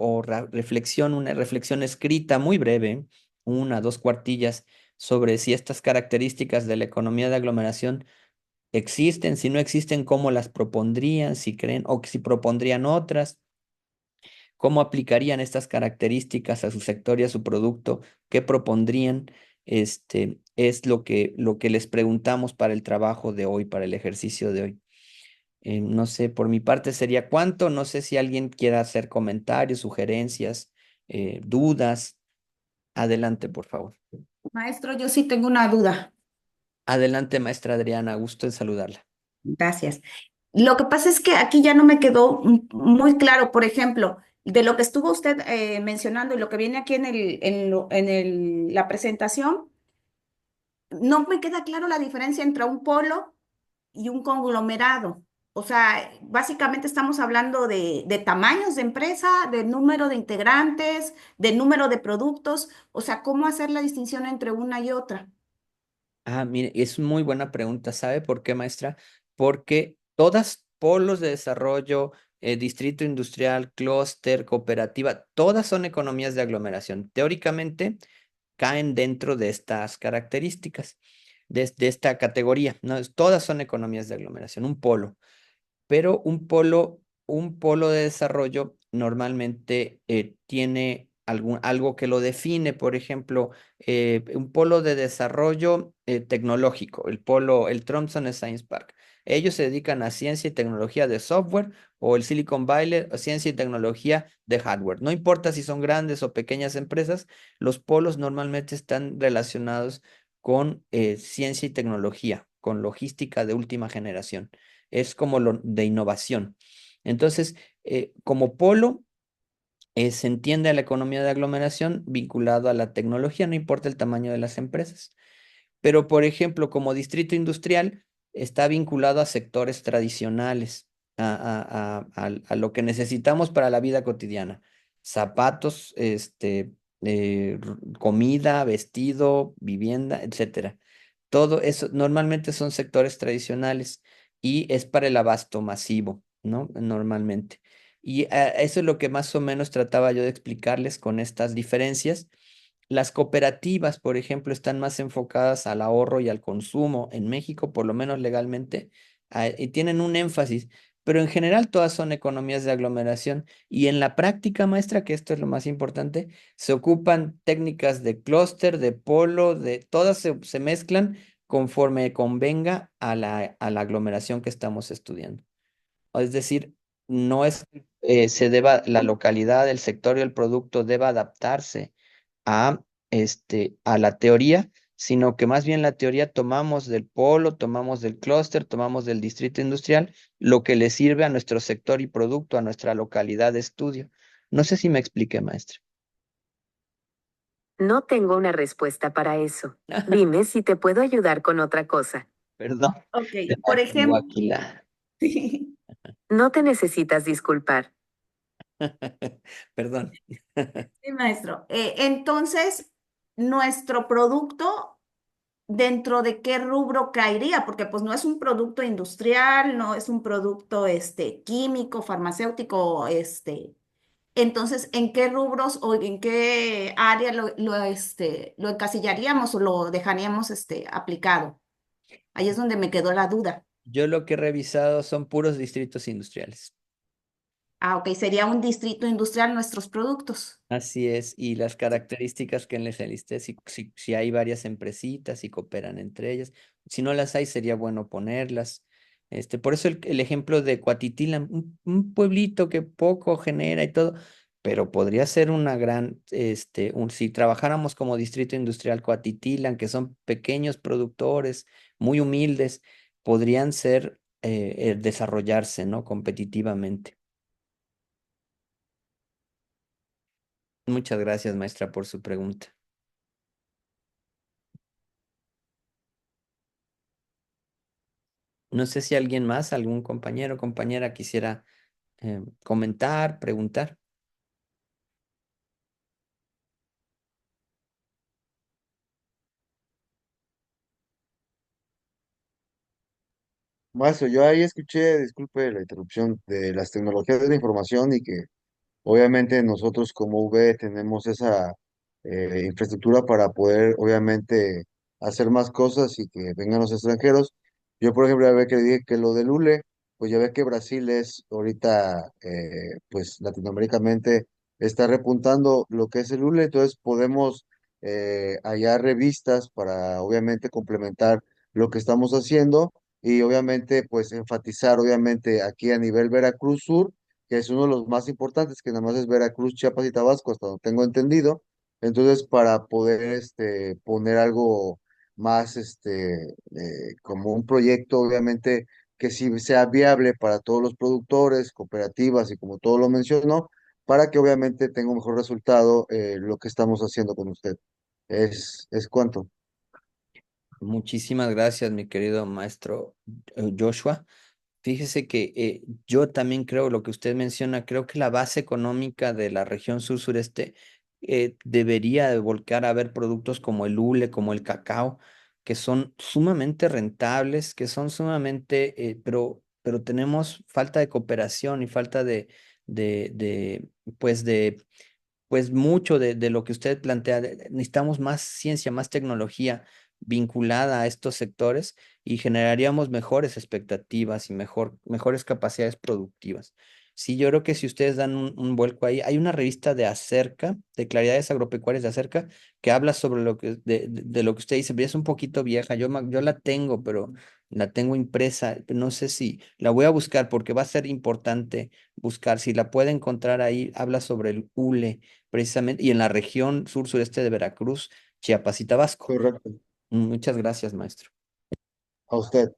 reflexión, una reflexión escrita muy breve, una, dos cuartillas, sobre si estas características de la economía de aglomeración existen, si no existen, cómo las propondrían, si creen o si propondrían otras. ¿Cómo aplicarían estas características a su sector y a su producto? ¿Qué propondrían? Es lo que les preguntamos para el trabajo de hoy, para el ejercicio de hoy. No sé, por mi parte sería cuánto. No sé si alguien quiera hacer comentarios, sugerencias, dudas. Adelante, por favor. Maestro, yo sí tengo una duda. Adelante, maestra Adriana. Gusto en saludarla. Gracias. Lo que pasa es que aquí ya no me quedó muy claro, por ejemplo, de lo que estuvo usted mencionando y lo que viene aquí la presentación, no me queda claro la diferencia entre un polo y un conglomerado. O sea, básicamente estamos hablando de tamaños de empresa, de número de integrantes, de número de productos, o sea, ¿cómo hacer la distinción entre una y otra? Ah, mire, es muy buena pregunta. ¿Sabe por qué, maestra? Porque todas polos de desarrollo, distrito industrial, clúster, cooperativa, todas son economías de aglomeración. Teóricamente caen dentro de estas características, de esta categoría, ¿no? Todas son economías de aglomeración, un polo. Pero un polo de desarrollo normalmente tiene algo que lo define, por ejemplo, un polo de desarrollo tecnológico, el Tromsø Science Park. Ellos se dedican a ciencia y tecnología de software o el Silicon Valley, o ciencia y tecnología de hardware. No importa si son grandes o pequeñas empresas, los polos normalmente están relacionados con ciencia y tecnología, con logística de última generación. Es como lo de innovación. Entonces, como polo, se entiende a la economía de aglomeración vinculado a la tecnología, no importa el tamaño de las empresas. Pero, por ejemplo, como distrito industrial, está vinculado a sectores tradicionales, a lo que necesitamos para la vida cotidiana. Zapatos, comida, vestido, vivienda, etcétera. Todo eso normalmente son sectores tradicionales y es para el abasto masivo, ¿no? Normalmente. Y eso es lo que más o menos trataba yo de explicarles con estas diferencias. Las cooperativas, por ejemplo, están más enfocadas al ahorro y al consumo en México, por lo menos legalmente, y tienen un énfasis, pero en general todas son economías de aglomeración. Y en la práctica, maestra, que esto es lo más importante, se ocupan técnicas de clúster, de polo, todas se mezclan conforme convenga a la aglomeración que estamos estudiando. Es decir, no es que la localidad, el sector y el producto deba adaptarse a, a la teoría, sino que más bien la teoría tomamos del polo, tomamos del clúster, tomamos del distrito industrial, lo que le sirve a nuestro sector y producto, a nuestra localidad de estudio. No sé si me expliqué, maestra. No tengo una respuesta para eso. Dime si te puedo ayudar con otra cosa. Perdón, Ok, se me por activó ejemplo, aquí la... No te necesitas disculpar. Perdón. sí, maestro. Entonces, nuestro producto dentro de qué rubro caería, porque pues no es un producto industrial, no es un producto químico, farmacéutico, entonces, ¿en qué rubros o en qué área lo encasillaríamos o lo dejaríamos aplicado? Ahí es donde me quedó la duda. Yo lo que he revisado son puros distritos industriales. Ah, ok, sería un distrito industrial nuestros productos. Así es, y las características que les enlisté, si hay varias empresitas y cooperan entre ellas, si no las hay, sería bueno ponerlas. Por eso el ejemplo de Cuatitila, un pueblito que poco genera y todo, pero podría ser una gran, si trabajáramos como distrito industrial Cuatitilan, que son pequeños productores, muy humildes, podrían ser, desarrollarse, ¿no? Competitivamente. Muchas gracias, maestra, por su pregunta. No sé si alguien más, algún compañero o compañera quisiera comentar, preguntar. Maestro, yo ahí escuché, disculpe la interrupción, de las tecnologías de la información y que obviamente nosotros como UV tenemos esa infraestructura para poder obviamente hacer más cosas y que vengan los extranjeros. Yo, por ejemplo, ya ve que dije que lo del ULE, pues ya ve que Brasil es ahorita, pues latinoamericamente está repuntando lo que es el ULE, entonces podemos hallar revistas para obviamente complementar lo que estamos haciendo y obviamente pues enfatizar obviamente aquí a nivel Veracruz Sur, que es uno de los más importantes, que nada más es Veracruz, Chiapas y Tabasco, hasta donde tengo entendido. Entonces, para poder poner algo más como un proyecto, obviamente, que sí sea viable para todos los productores, cooperativas y como todo lo mencionó, para que obviamente tenga un mejor resultado lo que estamos haciendo con usted. Es cuanto. Muchísimas gracias, mi querido maestro Joshua. Fíjese que yo también creo lo que usted menciona, creo que la base económica de la región sur-sureste debería de volcar a ver productos como el hule, como el cacao, que son sumamente rentables, que son sumamente, pero tenemos falta de cooperación y falta de, de, pues pues mucho de lo que usted plantea. Necesitamos más ciencia, más tecnología vinculada a estos sectores y generaríamos mejores expectativas y mejores capacidades productivas. Sí, yo creo que si ustedes dan un vuelco ahí, hay una revista de Acerca, de Claridades Agropecuarias de Acerca, que habla sobre lo que, de lo que usted dice, pero es un poquito vieja, yo la tengo, pero la tengo impresa, no sé si la voy a buscar porque va a ser importante buscar, si la puede encontrar ahí, habla sobre el hule precisamente, y en la región sur-sureste de Veracruz, Chiapas y Tabasco. Correcto. Muchas gracias, maestro. A usted.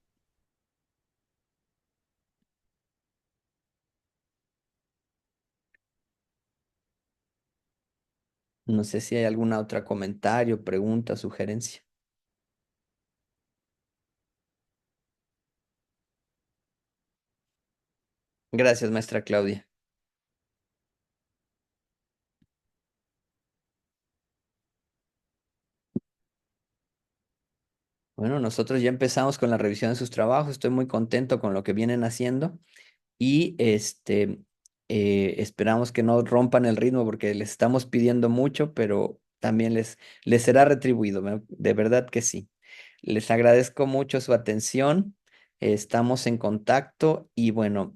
No sé si hay alguna otra comentario, pregunta, sugerencia. Gracias, maestra Claudia. Bueno, nosotros ya empezamos con la revisión de sus trabajos. Estoy muy contento con lo que vienen haciendo y esperamos que no rompan el ritmo porque les estamos pidiendo mucho, pero también les será retribuido, ¿no? De verdad que sí. Les agradezco mucho su atención. Estamos en contacto y bueno,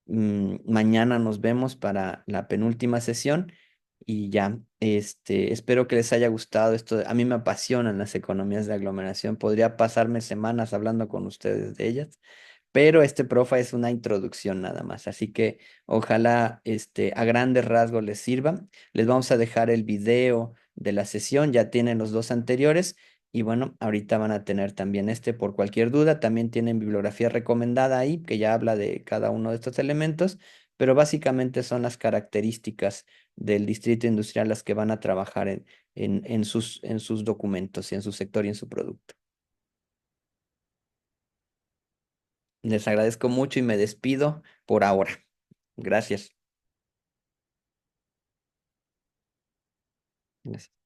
mañana nos vemos para la penúltima sesión y ya, espero que les haya gustado esto. A mí me apasionan las economías de aglomeración. Podría pasarme semanas hablando con ustedes de ellas, pero este profa es una introducción nada más. Así que ojalá, a grandes rasgos les sirva. Les vamos a dejar el video de la sesión. Ya tienen los dos anteriores. Y bueno, ahorita van a tener también por cualquier duda. También tienen bibliografía recomendada ahí que ya habla de cada uno de estos elementos, pero básicamente son las características del distrito industrial las que van a trabajar en sus documentos y en su sector y en su producto. Les agradezco mucho y me despido por ahora. Gracias. Gracias.